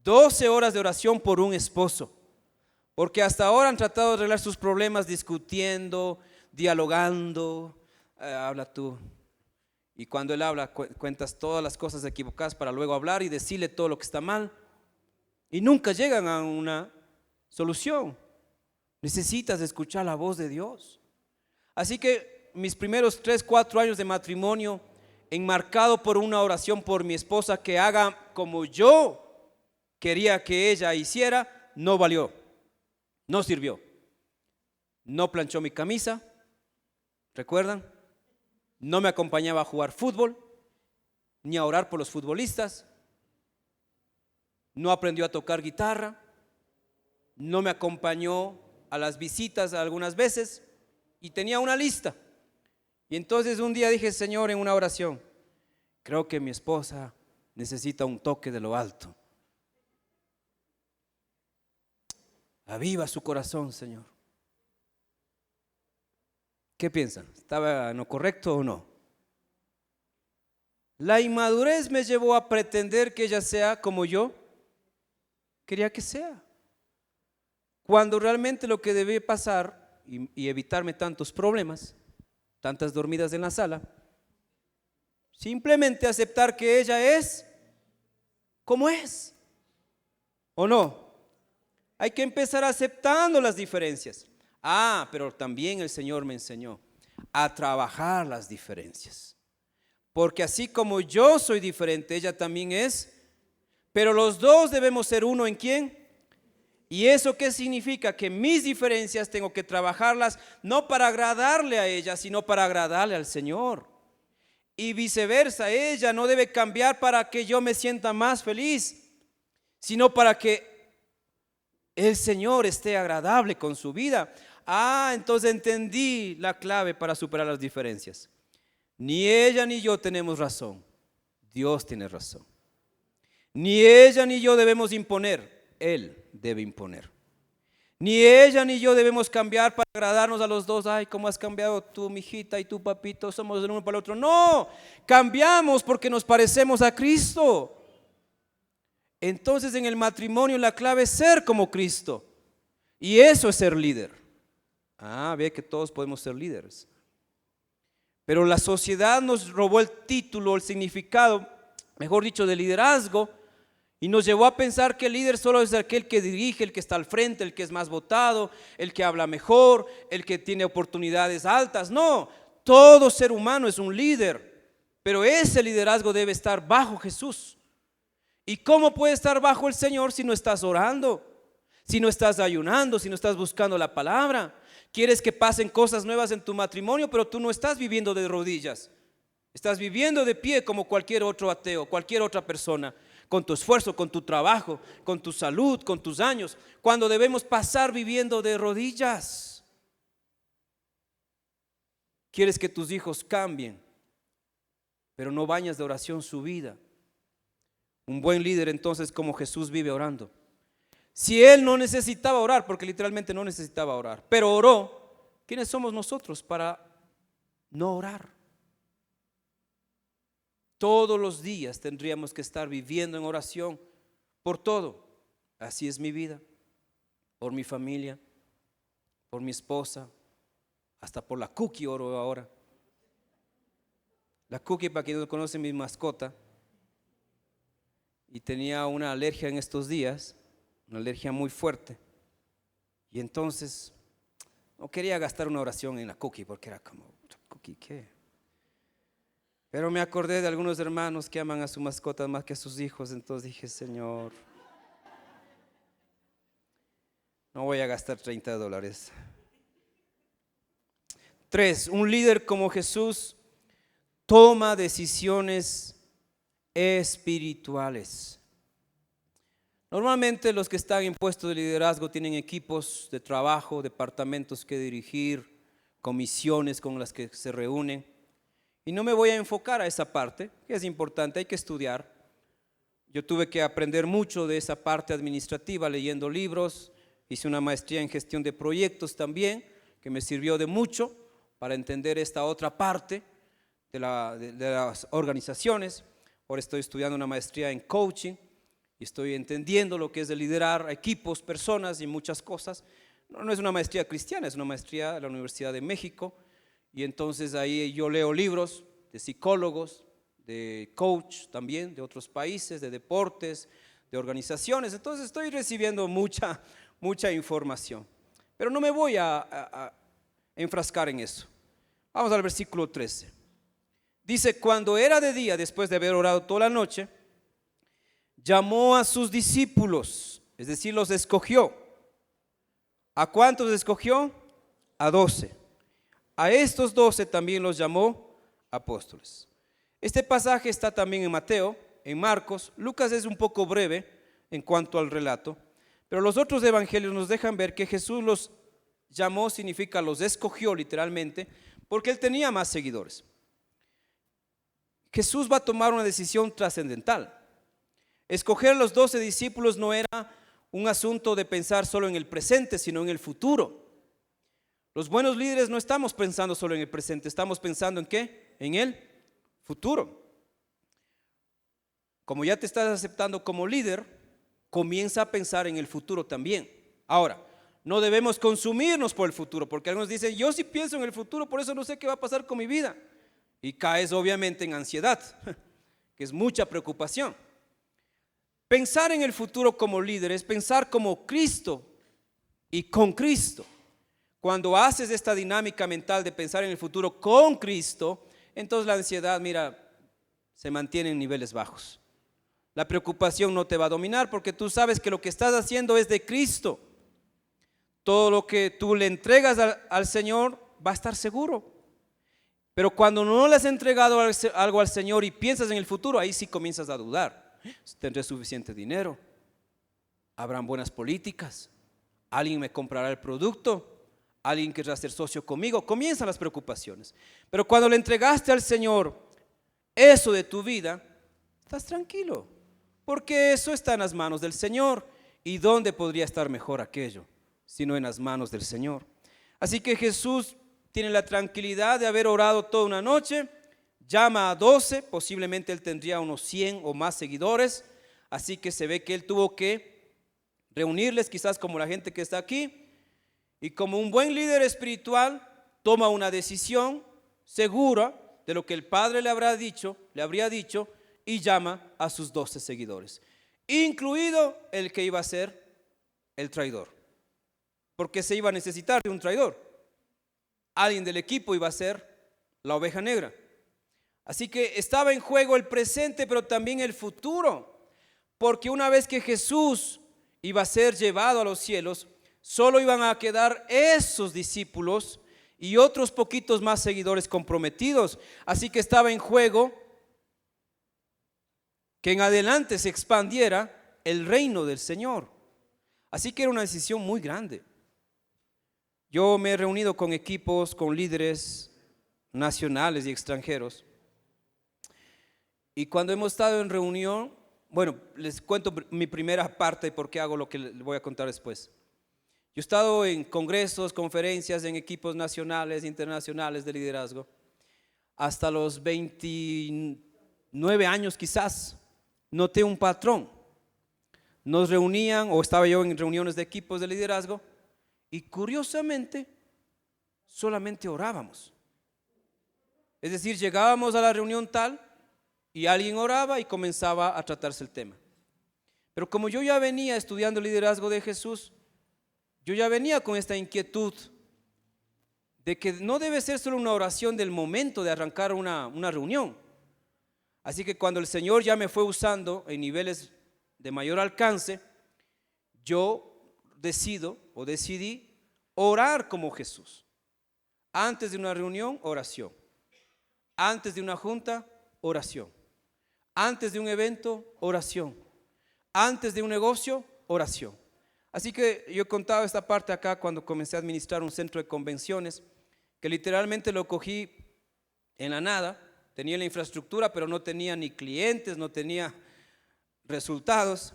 12 horas de oración por un esposo, porque hasta ahora han tratado de arreglar sus problemas discutiendo, dialogando. Habla tú. Y cuando él habla, cuentas todas las cosas equivocadas para luego hablar y decirle todo lo que está mal. Y nunca llegan a una solución. Necesitas escuchar la voz de Dios. Así que mis primeros 3, 4 años de matrimonio, enmarcado por una oración por mi esposa que haga como yo quería que ella hiciera, no valió, no sirvió. No planchó mi camisa, ¿recuerdan? No me acompañaba a jugar fútbol, ni a orar por los futbolistas. No aprendió a tocar guitarra, no me acompañó a las visitas algunas veces, y tenía una lista. Y entonces un día dije: Señor, en una oración, creo que mi esposa necesita un toque de lo alto. Aviva su corazón, Señor. ¿Qué piensan? ¿Estaba en lo correcto o no? La inmadurez me llevó a pretender que ella sea como yo quería que sea, cuando realmente lo que debe pasar y evitarme tantos problemas, tantas dormidas en la sala, simplemente aceptar que ella es como es, ¿o no? Hay que empezar aceptando las diferencias. Pero también el Señor me enseñó a trabajar las diferencias, porque así como yo soy diferente, ella también es, pero los dos debemos ser uno. ¿En quién? ¿Y eso qué significa? Que mis diferencias tengo que trabajarlas no para agradarle a ella, sino para agradarle al Señor. Y viceversa, ella no debe cambiar para que yo me sienta más feliz, sino para que el Señor esté agradable con su vida. Entonces entendí la clave para superar las diferencias. Ni ella ni yo tenemos razón, Dios tiene razón. Ni ella ni yo debemos imponer, Él debe imponer. Ni ella ni yo debemos cambiar para agradarnos a los dos. ¿Cómo has cambiado tú, mijita, y tú, papito? Somos del uno para el otro. No, cambiamos porque nos parecemos a Cristo. Entonces en el matrimonio la clave es ser como Cristo. Y eso es ser líder. Ve que todos podemos ser líderes. Pero la sociedad nos robó el título, el significado, mejor dicho, de liderazgo, y nos llevó a pensar que el líder solo es aquel que dirige, el que está al frente, el que es más votado, el que habla mejor, el que tiene oportunidades altas. No, todo ser humano es un líder, pero ese liderazgo debe estar bajo Jesús. ¿Y cómo puede estar bajo el Señor si no estás orando, si no estás ayunando, si no estás buscando la palabra? Quieres que pasen cosas nuevas en tu matrimonio, pero tú no estás viviendo de rodillas, estás viviendo de pie como cualquier otro ateo, cualquier otra persona, con tu esfuerzo, con tu trabajo, con tu salud, con tus años, cuando debemos pasar viviendo de rodillas. Quieres que tus hijos cambien, pero no bañas de oración su vida. Un buen líder entonces, como Jesús, vive orando. Si él no necesitaba orar, porque literalmente no necesitaba orar, pero oró, ¿Quiénes somos nosotros para no orar? Todos los días tendríamos que estar viviendo en oración por todo. Así es mi vida, por mi familia, por mi esposa, hasta por la Cookie oro ahora. La Cookie, para quien no conoce, mi mascota, y tenía una alergia en estos días, una alergia muy fuerte, y entonces no quería gastar una oración en la Cookie porque era como, ¿Cookie qué? Pero me acordé de algunos hermanos que aman a su mascota más que a sus hijos, entonces dije, Señor, no voy a gastar $30. 3, un líder como Jesús toma decisiones espirituales. Normalmente los que están en puestos de liderazgo tienen equipos de trabajo, departamentos que dirigir, comisiones con las que se reúnen. Y no me voy a enfocar a esa parte, que es importante, hay que estudiar. Yo tuve que aprender mucho de esa parte administrativa leyendo libros, hice una maestría en gestión de proyectos también, que me sirvió de mucho para entender esta otra parte de las organizaciones. Ahora estoy estudiando una maestría en coaching y estoy entendiendo lo que es de liderar equipos, personas y muchas cosas. No es una maestría cristiana, es una maestría de la Universidad de México, y entonces ahí yo leo libros de psicólogos, de coach también, de otros países, de deportes, de organizaciones. Entonces estoy recibiendo mucha información, pero no me voy a enfrascar en eso. Vamos al versículo 13. Dice, cuando era de día, después de haber orado toda la noche, llamó a sus discípulos, es decir, los escogió. ¿A cuántos escogió? A 12. A estos 12 también los llamó apóstoles. Este pasaje está también en Mateo, en Marcos. Lucas es un poco breve en cuanto al relato, pero los otros evangelios nos dejan ver que Jesús los llamó, significa los escogió literalmente, porque él tenía más seguidores. Jesús va a tomar una decisión trascendental. Escoger a los 12 discípulos no era un asunto de pensar solo en el presente, sino en el futuro. Los buenos líderes no estamos pensando solo en el presente, estamos pensando ¿en qué? En el futuro. Como ya te estás aceptando como líder, comienza a pensar en el futuro también. Ahora, no debemos consumirnos por el futuro, porque algunos dicen, yo sí pienso en el futuro, por eso no sé qué va a pasar con mi vida. Y caes obviamente en ansiedad, que es mucha preocupación. Pensar en el futuro como líder es pensar como Cristo y con Cristo. Cuando haces esta dinámica mental de pensar en el futuro con Cristo, entonces la ansiedad, mira, se mantiene en niveles bajos. La preocupación no te va a dominar porque tú sabes que lo que estás haciendo es de Cristo. Todo lo que tú le entregas al Señor va a estar seguro. Pero cuando no le has entregado algo al Señor y piensas en el futuro, ahí sí comienzas a dudar. ¿Tendré suficiente dinero? ¿Habrán buenas políticas? ¿Alguien me comprará el producto? ¿Alguien querrá ser socio conmigo? Comienzan las preocupaciones. Pero cuando le entregaste al Señor eso de tu vida, estás tranquilo, porque eso está en las manos del Señor. ¿Y dónde podría estar mejor aquello sino en las manos del Señor? Así que Jesús tiene la tranquilidad de haber orado toda una noche, llama a 12, posiblemente él tendría unos 100 o más seguidores, así que se ve que él tuvo que reunirles, quizás como la gente que está aquí, y como un buen líder espiritual toma una decisión segura de lo que el Padre le habría dicho, y llama a sus 12 seguidores, incluido el que iba a ser el traidor, porque se iba a necesitar de un traidor. Alguien del equipo iba a ser la oveja negra. Así que estaba en juego el presente, pero también el futuro, porque una vez que Jesús iba a ser llevado a los cielos, solo iban a quedar esos discípulos y otros poquitos más seguidores comprometidos. Así que estaba en juego que en adelante se expandiera el reino del Señor. Así que era una decisión muy grande. Yo me he reunido con equipos, con líderes nacionales y extranjeros, y cuando hemos estado en reunión, bueno, les cuento mi primera parte de por qué hago lo que les voy a contar después. Yo he estado en congresos, conferencias, en equipos nacionales, internacionales de liderazgo. Hasta los 29 años quizás, noté un patrón. Nos reunían, o estaba yo en reuniones de equipos de liderazgo, y curiosamente, solamente orábamos. Es decir, llegábamos a la reunión tal, y alguien oraba y comenzaba a tratarse el tema. Pero como yo ya venía estudiando el liderazgo de Jesús, yo ya venía con esta inquietud de que no debe ser solo una oración del momento de arrancar una reunión. Así que cuando el Señor ya me fue usando en niveles de mayor alcance, yo decidí orar como Jesús. Antes de una reunión, oración. Antes de una junta, oración. Antes de un evento, oración. Antes de un negocio, oración. Así que yo he contado esta parte acá cuando comencé a administrar un centro de convenciones, que literalmente lo cogí en la nada. Tenía la infraestructura, pero no tenía ni clientes, no tenía resultados.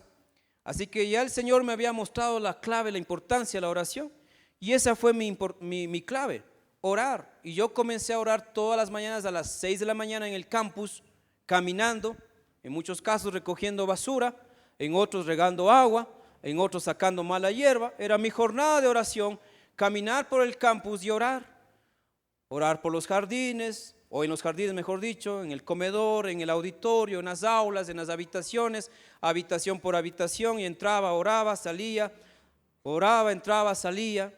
Así que ya el Señor me había mostrado la clave, la importancia de la oración. Y esa fue mi clave, orar. Y yo comencé a orar todas las mañanas a las 6 de la mañana en el campus, caminando, en muchos casos recogiendo basura, en otros regando agua, en otros sacando mala hierba. Era mi jornada de oración, caminar por el campus y orar. Orar por los jardines, o en los jardines mejor dicho, en el comedor, en el auditorio, en las aulas, en las habitaciones, habitación por habitación, y entraba, oraba, salía, oraba, entraba, salía.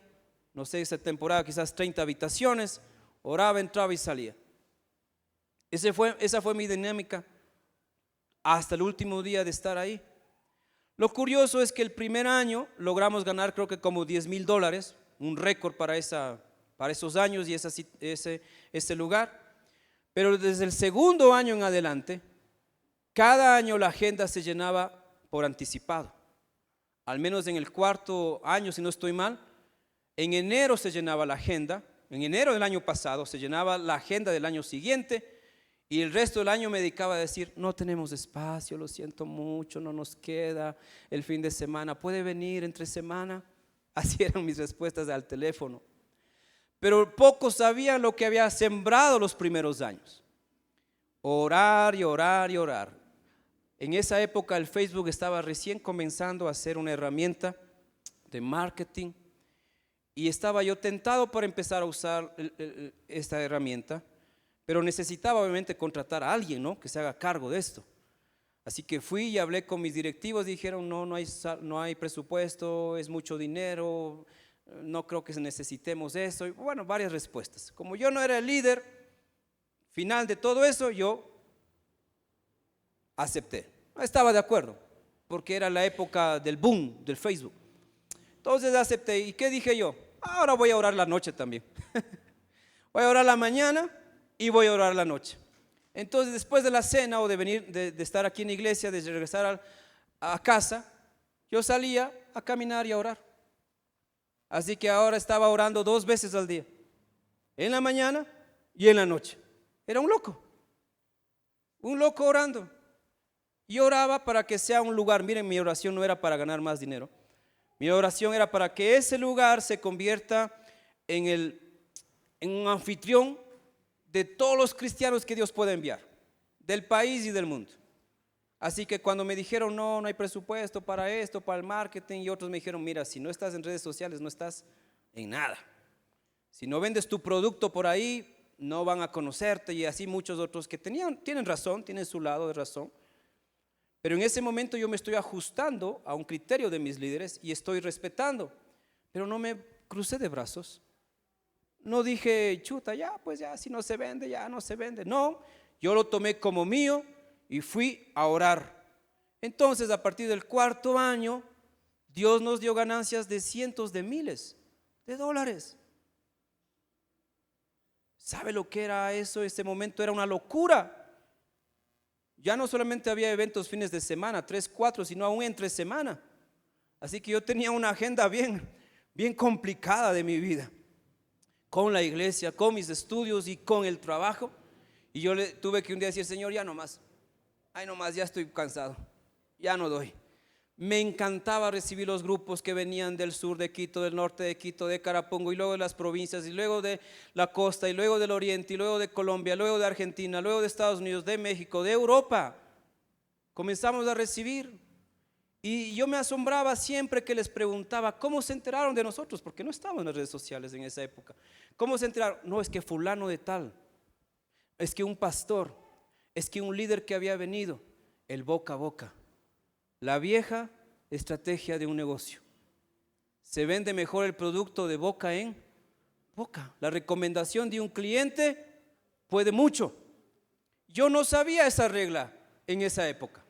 No sé, esa temporada quizás 30 habitaciones, oraba, entraba y salía. Esa fue mi dinámica hasta el último día de estar ahí. Lo curioso es que el primer año logramos ganar creo que como $10,000, un récord para esos años y ese lugar. Pero desde el segundo año en adelante, cada año la agenda se llenaba por anticipado. Al menos en el cuarto año, si no estoy mal, en enero se llenaba la agenda. En enero del año pasado se llenaba la agenda del año siguiente, y el resto del año me dedicaba a decir: no tenemos espacio, lo siento mucho, no nos queda el fin de semana, ¿puede venir entre semana? Así eran mis respuestas al teléfono. Pero pocos sabían lo que había sembrado los primeros años. Orar y orar y orar. En esa época el Facebook estaba recién comenzando a ser una herramienta de marketing, y estaba yo tentado para empezar a usar esta herramienta, pero necesitaba obviamente contratar a alguien, ¿no?, que se haga cargo de esto. Así que fui y hablé con mis directivos, dijeron: no hay presupuesto, es mucho dinero, no creo que necesitemos eso. Y bueno, varias respuestas. Como yo no era el líder final de todo eso, yo acepté. No estaba de acuerdo, porque era la época del boom del Facebook. Entonces acepté. ¿Y qué dije yo? Ahora voy a orar la noche también. Voy a orar la mañana y voy a orar la noche. Entonces, después de la cena o de venir, de estar aquí en la iglesia, de regresar a casa, yo salía a caminar y a orar. Así que ahora estaba orando 2 veces al día, en la mañana y en la noche. Era un loco orando. Y oraba para que sea un lugar. Miren, mi oración no era para ganar más dinero. Mi oración era para que ese lugar se convierta en un anfitrión de todos los cristianos que Dios puede enviar, del país y del mundo. Así que cuando me dijeron: no hay presupuesto para esto, para el marketing, y otros me dijeron: mira, si no estás en redes sociales, no estás en nada. Si no vendes tu producto por ahí, no van a conocerte. Y así muchos otros que tienen razón, tienen su lado de razón. Pero en ese momento yo me estoy ajustando a un criterio de mis líderes y estoy respetando. Pero no me crucé de brazos. No dije: chuta, ya, pues ya, si no se vende, ya no se vende. No, yo lo tomé como mío y fui a orar. Entonces, a partir del 4.º año, Dios nos dio ganancias de cientos de miles de dólares. ¿Sabe lo que era eso? Ese momento era una locura. Ya no solamente había eventos fines de semana, 3, 4, sino aún entre semana. Así que yo tenía una agenda bien complicada de mi vida, con la iglesia, con mis estudios y con el trabajo. Y yo tuve que un día decir: Señor, ya no más, ya estoy cansado, ya no doy. Me encantaba recibir los grupos que venían del sur de Quito, del norte de Quito, de Carapungo, y luego de las provincias, y luego de la costa, y luego del oriente, y luego de Colombia, luego de Argentina, luego de Estados Unidos, de México, de Europa. Comenzamos a recibir. Y yo me asombraba siempre que les preguntaba cómo se enteraron de nosotros, porque no estábamos en las redes sociales en esa época. ¿Cómo se enteraron? No, es que fulano de tal, es que un pastor, es que un líder que había venido, el boca a boca. La vieja estrategia de un negocio. Se vende mejor el producto de boca en boca. La recomendación de un cliente puede mucho. Yo no sabía esa regla en esa época.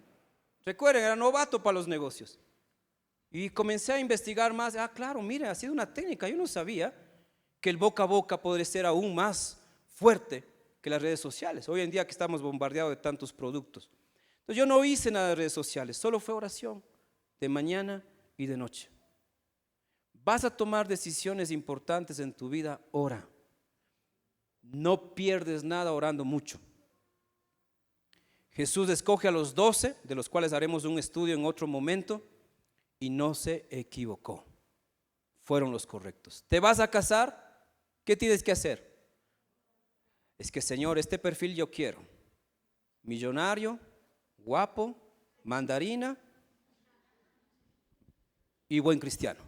Recuerden, era novato para los negocios. Y comencé a investigar más. Claro, mire, ha sido una técnica. Yo no sabía que el boca a boca podría ser aún más fuerte que las redes sociales. Hoy en día que estamos bombardeados de tantos productos. Entonces yo no hice nada de redes sociales, solo fue oración de mañana y de noche. Vas a tomar decisiones importantes en tu vida, ora. No pierdes nada orando mucho. Jesús escoge a los 12, de los cuales haremos un estudio en otro momento, y no se equivocó. Fueron los correctos. ¿Te vas a casar? ¿Qué tienes que hacer? Es que, Señor, este perfil yo quiero. Millonario, guapo, mandarina y buen cristiano.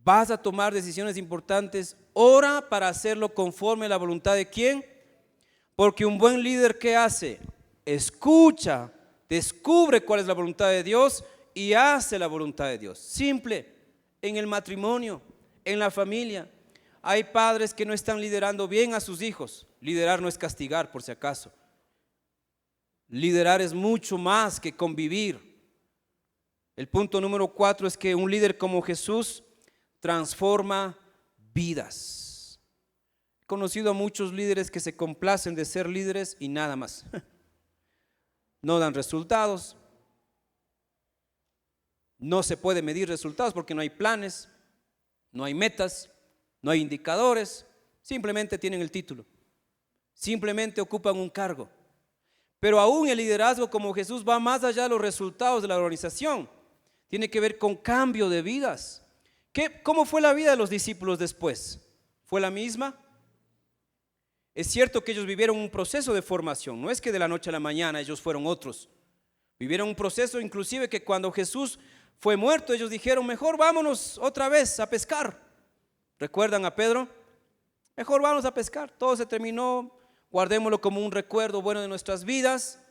Vas a tomar decisiones importantes, ora para hacerlo conforme a la voluntad de ¿quién? Porque un buen líder, ¿qué hace? Escucha, descubre cuál es la voluntad de Dios y hace la voluntad de Dios. Simple, en el matrimonio, en la familia. Hay padres que no están liderando bien a sus hijos. Liderar no es castigar, por si acaso. Liderar es mucho más que convivir. El punto número 4 es que un líder como Jesús transforma vidas. He conocido a muchos líderes que se complacen de ser líderes y nada más. No dan resultados. No se puede medir resultados porque no hay planes, no hay metas, no hay indicadores. Simplemente tienen el título. Simplemente ocupan un cargo. Pero aún el liderazgo como Jesús va más allá de los resultados de la organización. Tiene que ver con cambio de vidas. ¿Cómo fue la vida de los discípulos después? ¿Fue la misma? Es cierto que ellos vivieron un proceso de formación. No es que de la noche a la mañana ellos fueron otros. Vivieron un proceso inclusive que cuando Jesús fue muerto, ellos dijeron, mejor vámonos otra vez a pescar. ¿Recuerdan a Pedro? Mejor vamos a pescar. Todo se terminó. Guardémoslo como un recuerdo bueno de nuestras vidas.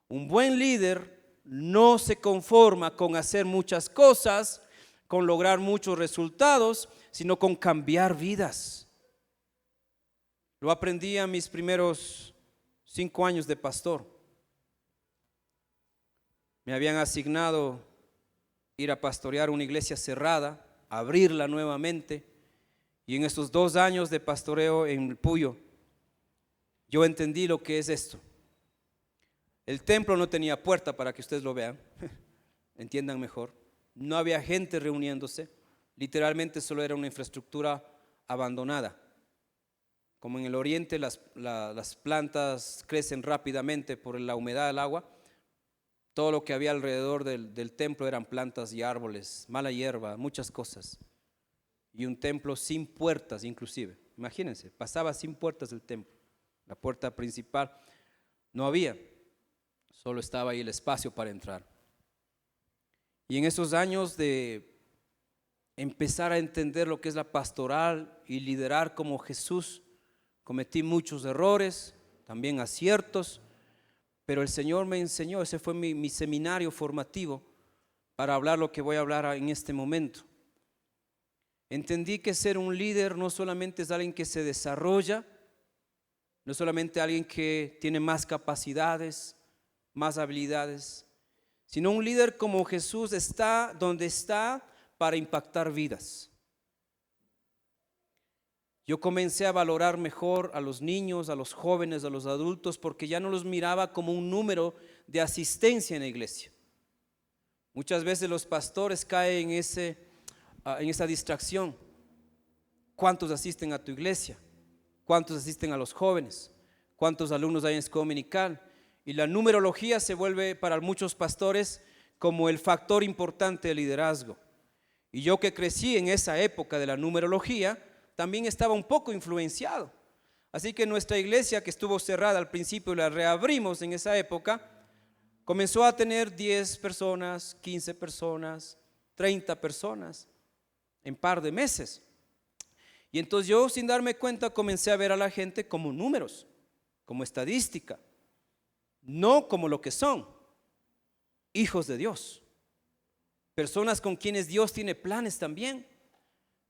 Un buen líder no se conforma con hacer muchas cosas, con lograr muchos resultados, sino con cambiar vidas. Lo aprendí a mis primeros 5 años de pastor. Me habían asignado ir a pastorear una iglesia cerrada, abrirla nuevamente, y en estos 2 años de pastoreo en el Puyo, yo entendí lo que es esto. El templo no tenía puerta, para que ustedes lo vean, entiendan mejor. No había gente reuniéndose, literalmente solo era una infraestructura abandonada. Como en el oriente las plantas crecen rápidamente por la humedad del agua, todo lo que había alrededor del templo eran plantas y árboles, mala hierba, muchas cosas. Y un templo sin puertas inclusive, imagínense, pasaba sin puertas el templo. La puerta principal no había, solo estaba ahí el espacio para entrar. Y en esos años de empezar a entender lo que es la pastoral y liderar como Jesús, cometí muchos errores, también aciertos, pero el Señor me enseñó, ese fue mi seminario formativo para hablar lo que voy a hablar en este momento. Entendí que ser un líder no solamente es alguien que se desarrolla, no solamente alguien que tiene más capacidades, más habilidades, sino un líder como Jesús está donde está para impactar vidas. Yo comencé a valorar mejor a los niños, a los jóvenes, a los adultos, porque ya no los miraba como un número de asistencia en la iglesia. Muchas veces los pastores caen en esa distracción. ¿Cuántos asisten a tu iglesia? ¿Cuántos asisten a los jóvenes? ¿Cuántos alumnos hay en escuela dominical? Y la numerología se vuelve para muchos pastores como el factor importante de liderazgo. Y yo que crecí en esa época de la numerología, también estaba un poco influenciado. Así que nuestra iglesia, que estuvo cerrada al principio, la reabrimos en esa época, comenzó a tener 10 personas, 15 personas, 30 personas en par de meses. Y entonces yo, sin darme cuenta, comencé a ver a la gente como números, como estadística, no como lo que son, hijos de Dios, personas con quienes Dios tiene planes también.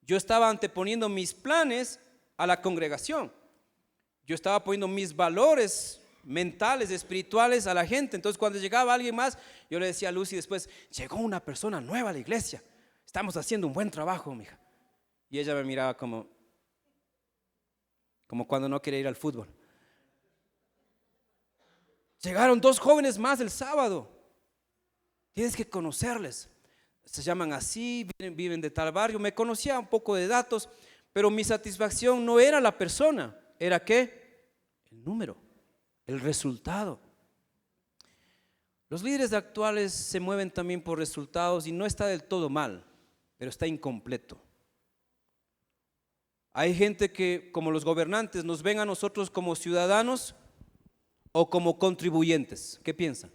Yo estaba anteponiendo mis planes a la congregación. Yo estaba poniendo mis valores mentales, espirituales a la gente. Entonces cuando llegaba alguien más, yo le decía a Lucy después, llegó una persona nueva a la iglesia, estamos haciendo un buen trabajo, mija. Y ella me miraba como cuando no quiere ir al fútbol. Llegaron 2 jóvenes más el sábado, tienes que conocerles, se llaman así, viven de tal barrio. Me conocía un poco de datos, pero mi satisfacción no era la persona, era ¿qué? El número, el resultado. Los líderes actuales se mueven también por resultados y no está del todo mal, pero está incompleto. Hay gente que, como los gobernantes, nos ven a nosotros como ciudadanos o como contribuyentes. ¿Qué piensan?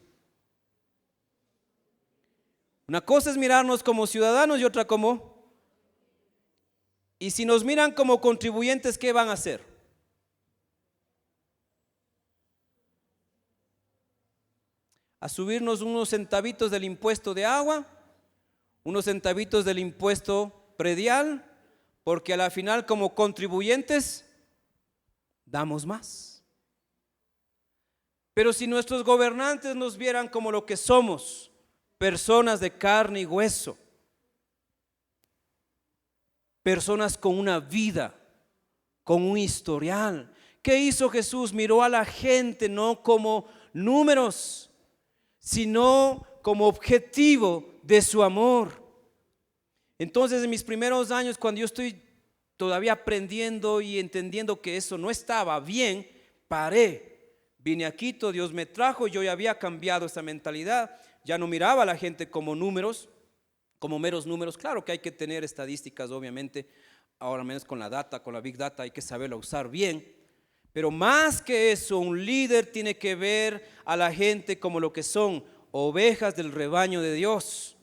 Una cosa es mirarnos como ciudadanos y otra como... Y si nos miran como contribuyentes, ¿qué van a hacer? A subirnos unos centavitos del impuesto de agua, unos centavitos del impuesto predial, porque a la final como contribuyentes damos más. Pero si nuestros gobernantes nos vieran como lo que somos, personas de carne y hueso, personas con una vida, con un historial. ¿Qué hizo Jesús? Miró a la gente no como números, sino como objetivo de su amor. Entonces, en mis primeros años, cuando yo estoy todavía aprendiendo y entendiendo que eso no estaba bien, paré. Vine a Quito, Dios me trajo, yo ya había cambiado esa mentalidad. Ya no miraba a la gente como números, como meros números. Claro que hay que tener estadísticas, obviamente, ahora menos con la data, con la Big Data, hay que saberla usar bien. Pero más que eso, un líder tiene que ver a la gente como lo que son, ovejas del rebaño de Dios.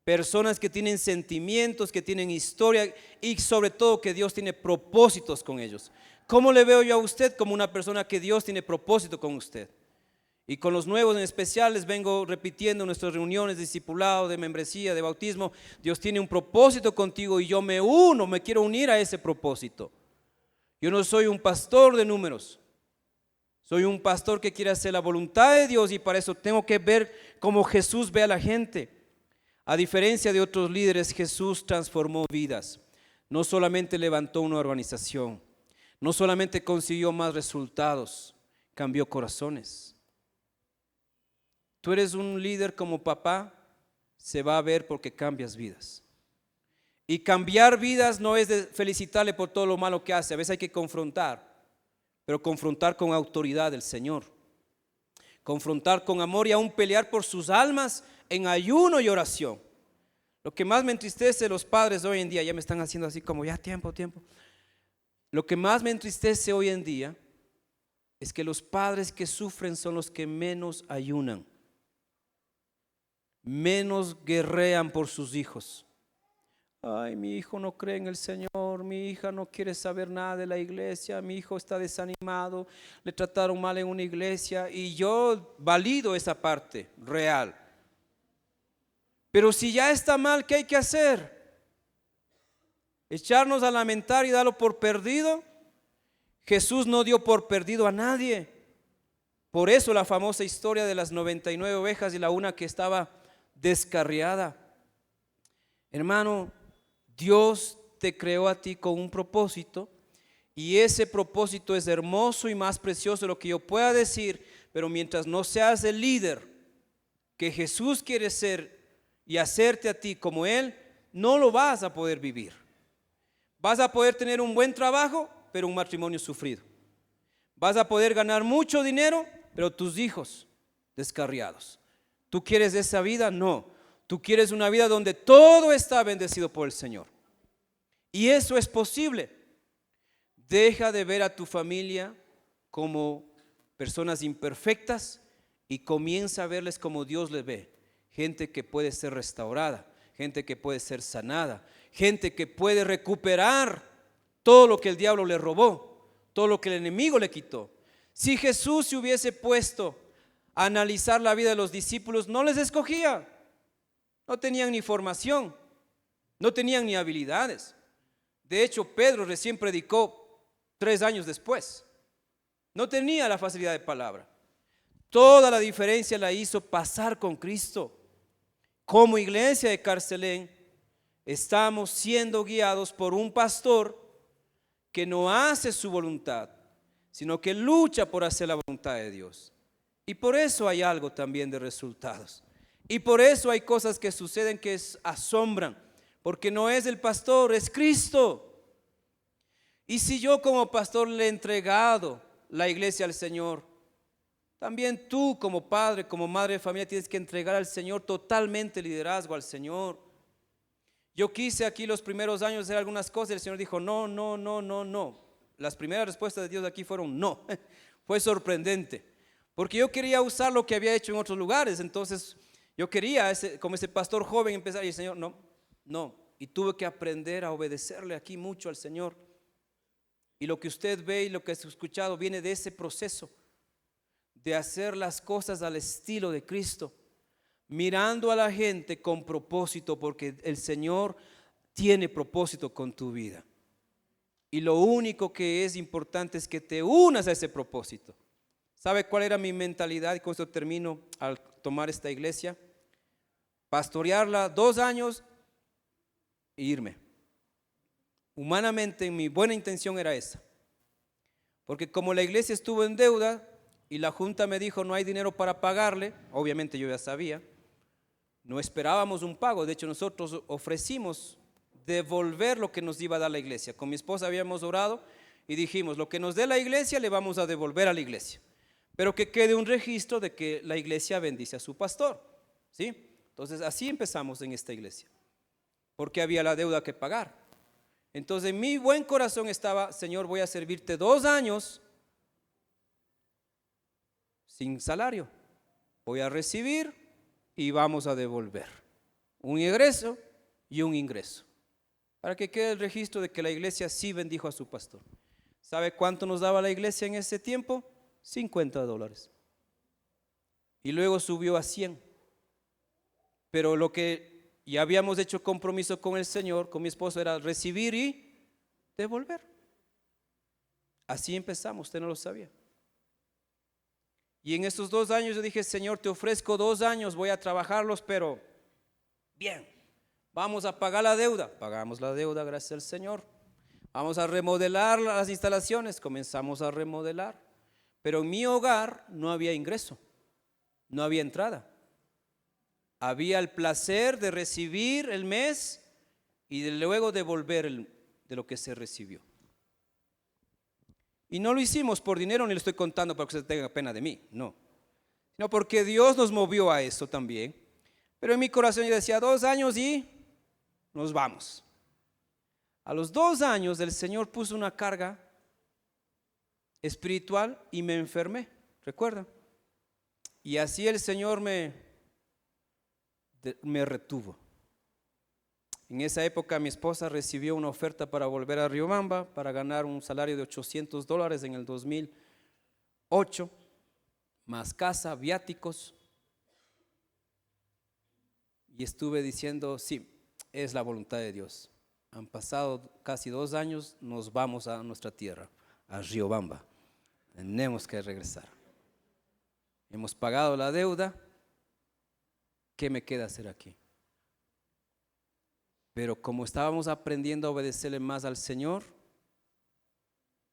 Personas que tienen sentimientos, que tienen historia y sobre todo que Dios tiene propósitos con ellos. ¿Cómo le veo yo a usted? Como una persona que Dios tiene propósito con usted. Y con los nuevos en especial les vengo repitiendo en nuestras reuniones de discipulado, de membresía, de bautismo. Dios tiene un propósito contigo y yo me quiero unir a ese propósito. Yo no soy un pastor de números. Soy un pastor que quiere hacer la voluntad de Dios y para eso tengo que ver cómo Jesús ve a la gente. A diferencia de otros líderes, Jesús transformó vidas. No solamente levantó una organización, no solamente consiguió más resultados, cambió corazones. Tú eres un líder como papá, se va a ver porque cambias vidas. Y cambiar vidas no es de felicitarle por todo lo malo que hace. A veces hay que confrontar, pero confrontar con autoridad del Señor. Confrontar con amor y aún pelear por sus almas en ayuno y oración. Lo que más me entristece los padres hoy en día, ya me están haciendo así como ya tiempo. Lo que más me entristece hoy en día es que los padres que sufren son los que menos ayunan, menos guerrean por sus hijos. Ay, mi hijo no cree en el Señor, mi hija no quiere saber nada de la iglesia, mi hijo está desanimado, le trataron mal en una iglesia y yo valido esa parte real. Pero si ya está mal, ¿qué hay que hacer? ¿Echarnos a lamentar y darlo por perdido? Jesús no dio por perdido a nadie. Por eso la famosa historia de las 99 ovejas y la una que estaba descarriada. Hermano, Dios te creó a ti con un propósito y ese propósito es hermoso y más precioso de lo que yo pueda decir, pero mientras no seas el líder que Jesús quiere ser y hacerte a ti como Él, no lo vas a poder vivir. Vas a poder tener un buen trabajo, pero un matrimonio sufrido. Vas a poder ganar mucho dinero, pero tus hijos descarriados. ¿Tú quieres esa vida? No. Tú quieres una vida donde todo está bendecido por el Señor. Y eso es posible. Deja de ver a tu familia como personas imperfectas y comienza a verles como Dios les ve. Gente que puede ser restaurada, gente que puede ser sanada, gente que puede recuperar todo lo que el diablo le robó, todo lo que el enemigo le quitó. Si Jesús se hubiese puesto a analizar la vida de los discípulos, no les escogía. No tenían ni formación, no tenían ni habilidades. De hecho, Pedro recién predicó 3 años después. No tenía la facilidad de palabra. Toda la diferencia la hizo pasar con Cristo. Como iglesia de Carcelén, estamos siendo guiados por un pastor que no hace su voluntad, sino que lucha por hacer la voluntad de Dios. Y por eso hay algo también de resultados. Y por eso hay cosas que suceden que asombran, porque no es el pastor, es Cristo. Y si yo como pastor le he entregado la iglesia al Señor, también tú como padre, como madre de familia tienes que entregar al Señor totalmente el liderazgo al Señor. Yo quise aquí los primeros años hacer algunas cosas y el Señor dijo no, no, no, no, no. Las primeras respuestas de Dios aquí fueron no. Fue sorprendente, porque yo quería usar lo que había hecho en otros lugares. Entonces yo quería, como ese pastor joven, empezar y el Señor no, no. Y tuve que aprender a obedecerle aquí mucho al Señor. Y lo que usted ve y lo que ha escuchado viene de ese proceso de hacer las cosas al estilo de Cristo, mirando a la gente con propósito, porque el Señor tiene propósito con tu vida. Y lo único que es importante es que te unas a ese propósito. ¿Sabe cuál era mi mentalidad? Y con esto termino al tomar esta iglesia. Pastorearla 2 años e irme. Humanamente mi buena intención era esa. Porque como la iglesia estuvo en deuda y la junta me dijo no hay dinero para pagarle, obviamente yo ya sabía, no esperábamos un pago. De hecho nosotros ofrecimos devolver lo que nos iba a dar la iglesia. Con mi esposa habíamos orado y dijimos lo que nos dé la iglesia le vamos a devolver a la iglesia, pero que quede un registro de que la iglesia bendice a su pastor, ¿sí? Entonces así empezamos en esta iglesia, porque había la deuda que pagar. Entonces en mi buen corazón estaba, Señor, voy a servirte 2 años sin salario, voy a recibir y vamos a devolver un egreso y un ingreso, para que quede el registro de que la iglesia sí bendijo a su pastor. ¿Sabe cuánto nos daba la iglesia en ese tiempo? $50. Y luego subió a 100. Pero lo que ya habíamos hecho compromiso con el Señor, con mi esposo, era recibir y devolver. Así empezamos, usted no lo sabía. Y en estos 2 años yo dije, Señor, te ofrezco 2 años, voy a trabajarlos, pero bien, vamos a pagar la deuda. Pagamos la deuda, gracias al Señor. Vamos a remodelar las instalaciones, comenzamos a remodelar. Pero en mi hogar no había ingreso, no había entrada. Había el placer de recibir el mes y de luego devolver de lo que se recibió. Y no lo hicimos por dinero, ni le estoy contando para que usted tenga pena de mí, no. Sino porque Dios nos movió a eso también. Pero en mi corazón yo decía 2 años y nos vamos. A los 2 años el Señor puso una carga espiritual y me enfermé, ¿recuerdan? Y así el Señor me retuvo. En esa época mi esposa recibió una oferta para volver a Riobamba para ganar un salario de $800 en el 2008, más casa, viáticos. Y estuve diciendo, sí, es la voluntad de Dios. Han pasado casi 2 años, nos vamos a nuestra tierra, a Riobamba. Tenemos que regresar. Hemos pagado la deuda. ¿Qué me queda hacer aquí? Pero como estábamos aprendiendo a obedecerle más al Señor,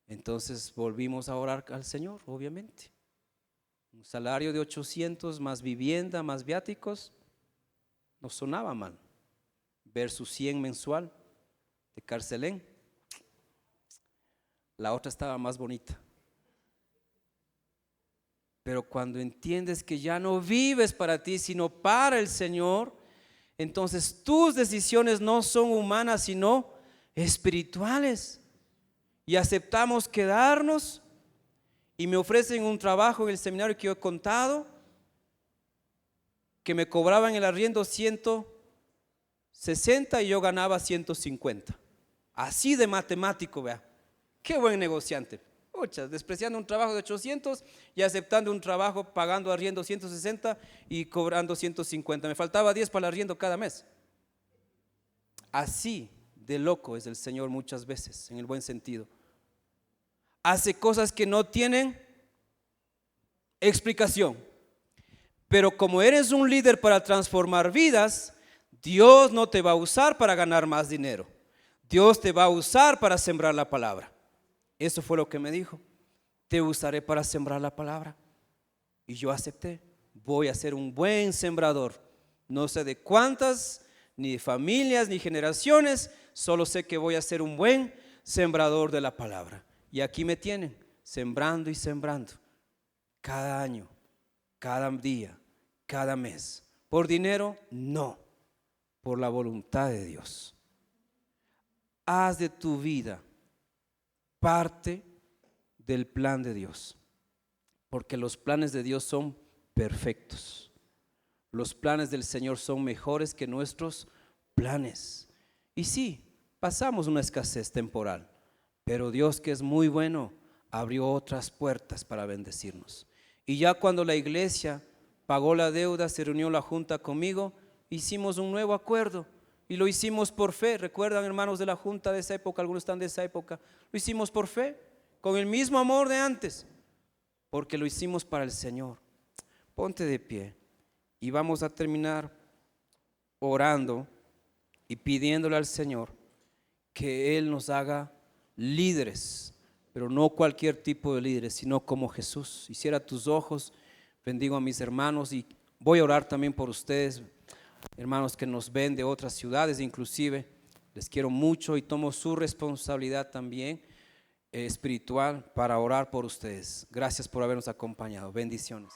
entonces volvimos a orar al Señor, obviamente. Un salario de 800 más vivienda, más viáticos, nos sonaba mal. Versus 100 mensual de Carcelén. La otra estaba más bonita. Pero cuando entiendes que ya no vives para ti, sino para el Señor, entonces tus decisiones no son humanas, sino espirituales. Y aceptamos quedarnos, y me ofrecen un trabajo en el seminario que yo he contado, que me cobraban el arriendo 160 y yo ganaba 150. Así de matemático, vea. Qué buen negociante. Muchas, despreciando un trabajo de 800 y aceptando un trabajo pagando arriendo 160 y cobrando 150. Me faltaba 10 para el arriendo cada mes. Así de loco es el Señor muchas veces, en el buen sentido. Hace cosas que no tienen explicación. Pero como eres un líder para transformar vidas, Dios no te va a usar para ganar más dinero. Dios te va a usar para sembrar la palabra. Eso fue lo que me dijo. Te usaré para sembrar la palabra. Y yo acepté. Voy a ser un buen sembrador. No sé de cuántas, ni de familias, ni generaciones. Solo sé que voy a ser un buen sembrador de la palabra. Y aquí me tienen, sembrando y sembrando. Cada año, cada día, cada mes. ¿Por dinero? No. Por la voluntad de Dios. Haz de tu vida parte del plan de Dios, porque los planes de Dios son perfectos. Los planes del Señor son mejores que nuestros planes. Y sí, pasamos una escasez temporal, pero Dios, que es muy bueno, abrió otras puertas para bendecirnos. Y ya cuando la iglesia pagó la deuda, se reunió la junta conmigo, hicimos un nuevo acuerdo. Y lo hicimos por fe. ¿Recuerdan, hermanos de la junta de esa época? Algunos están de esa época. Lo hicimos por fe, con el mismo amor de antes, porque lo hicimos para el Señor. Ponte de pie y vamos a terminar orando y pidiéndole al Señor que Él nos haga líderes, pero no cualquier tipo de líderes, sino como Jesús. Cierra tus ojos, bendigo a mis hermanos y voy a orar también por ustedes. Hermanos que nos ven de otras ciudades, inclusive les quiero mucho y tomo su responsabilidad también espiritual para orar por ustedes. Gracias por habernos acompañado. Bendiciones.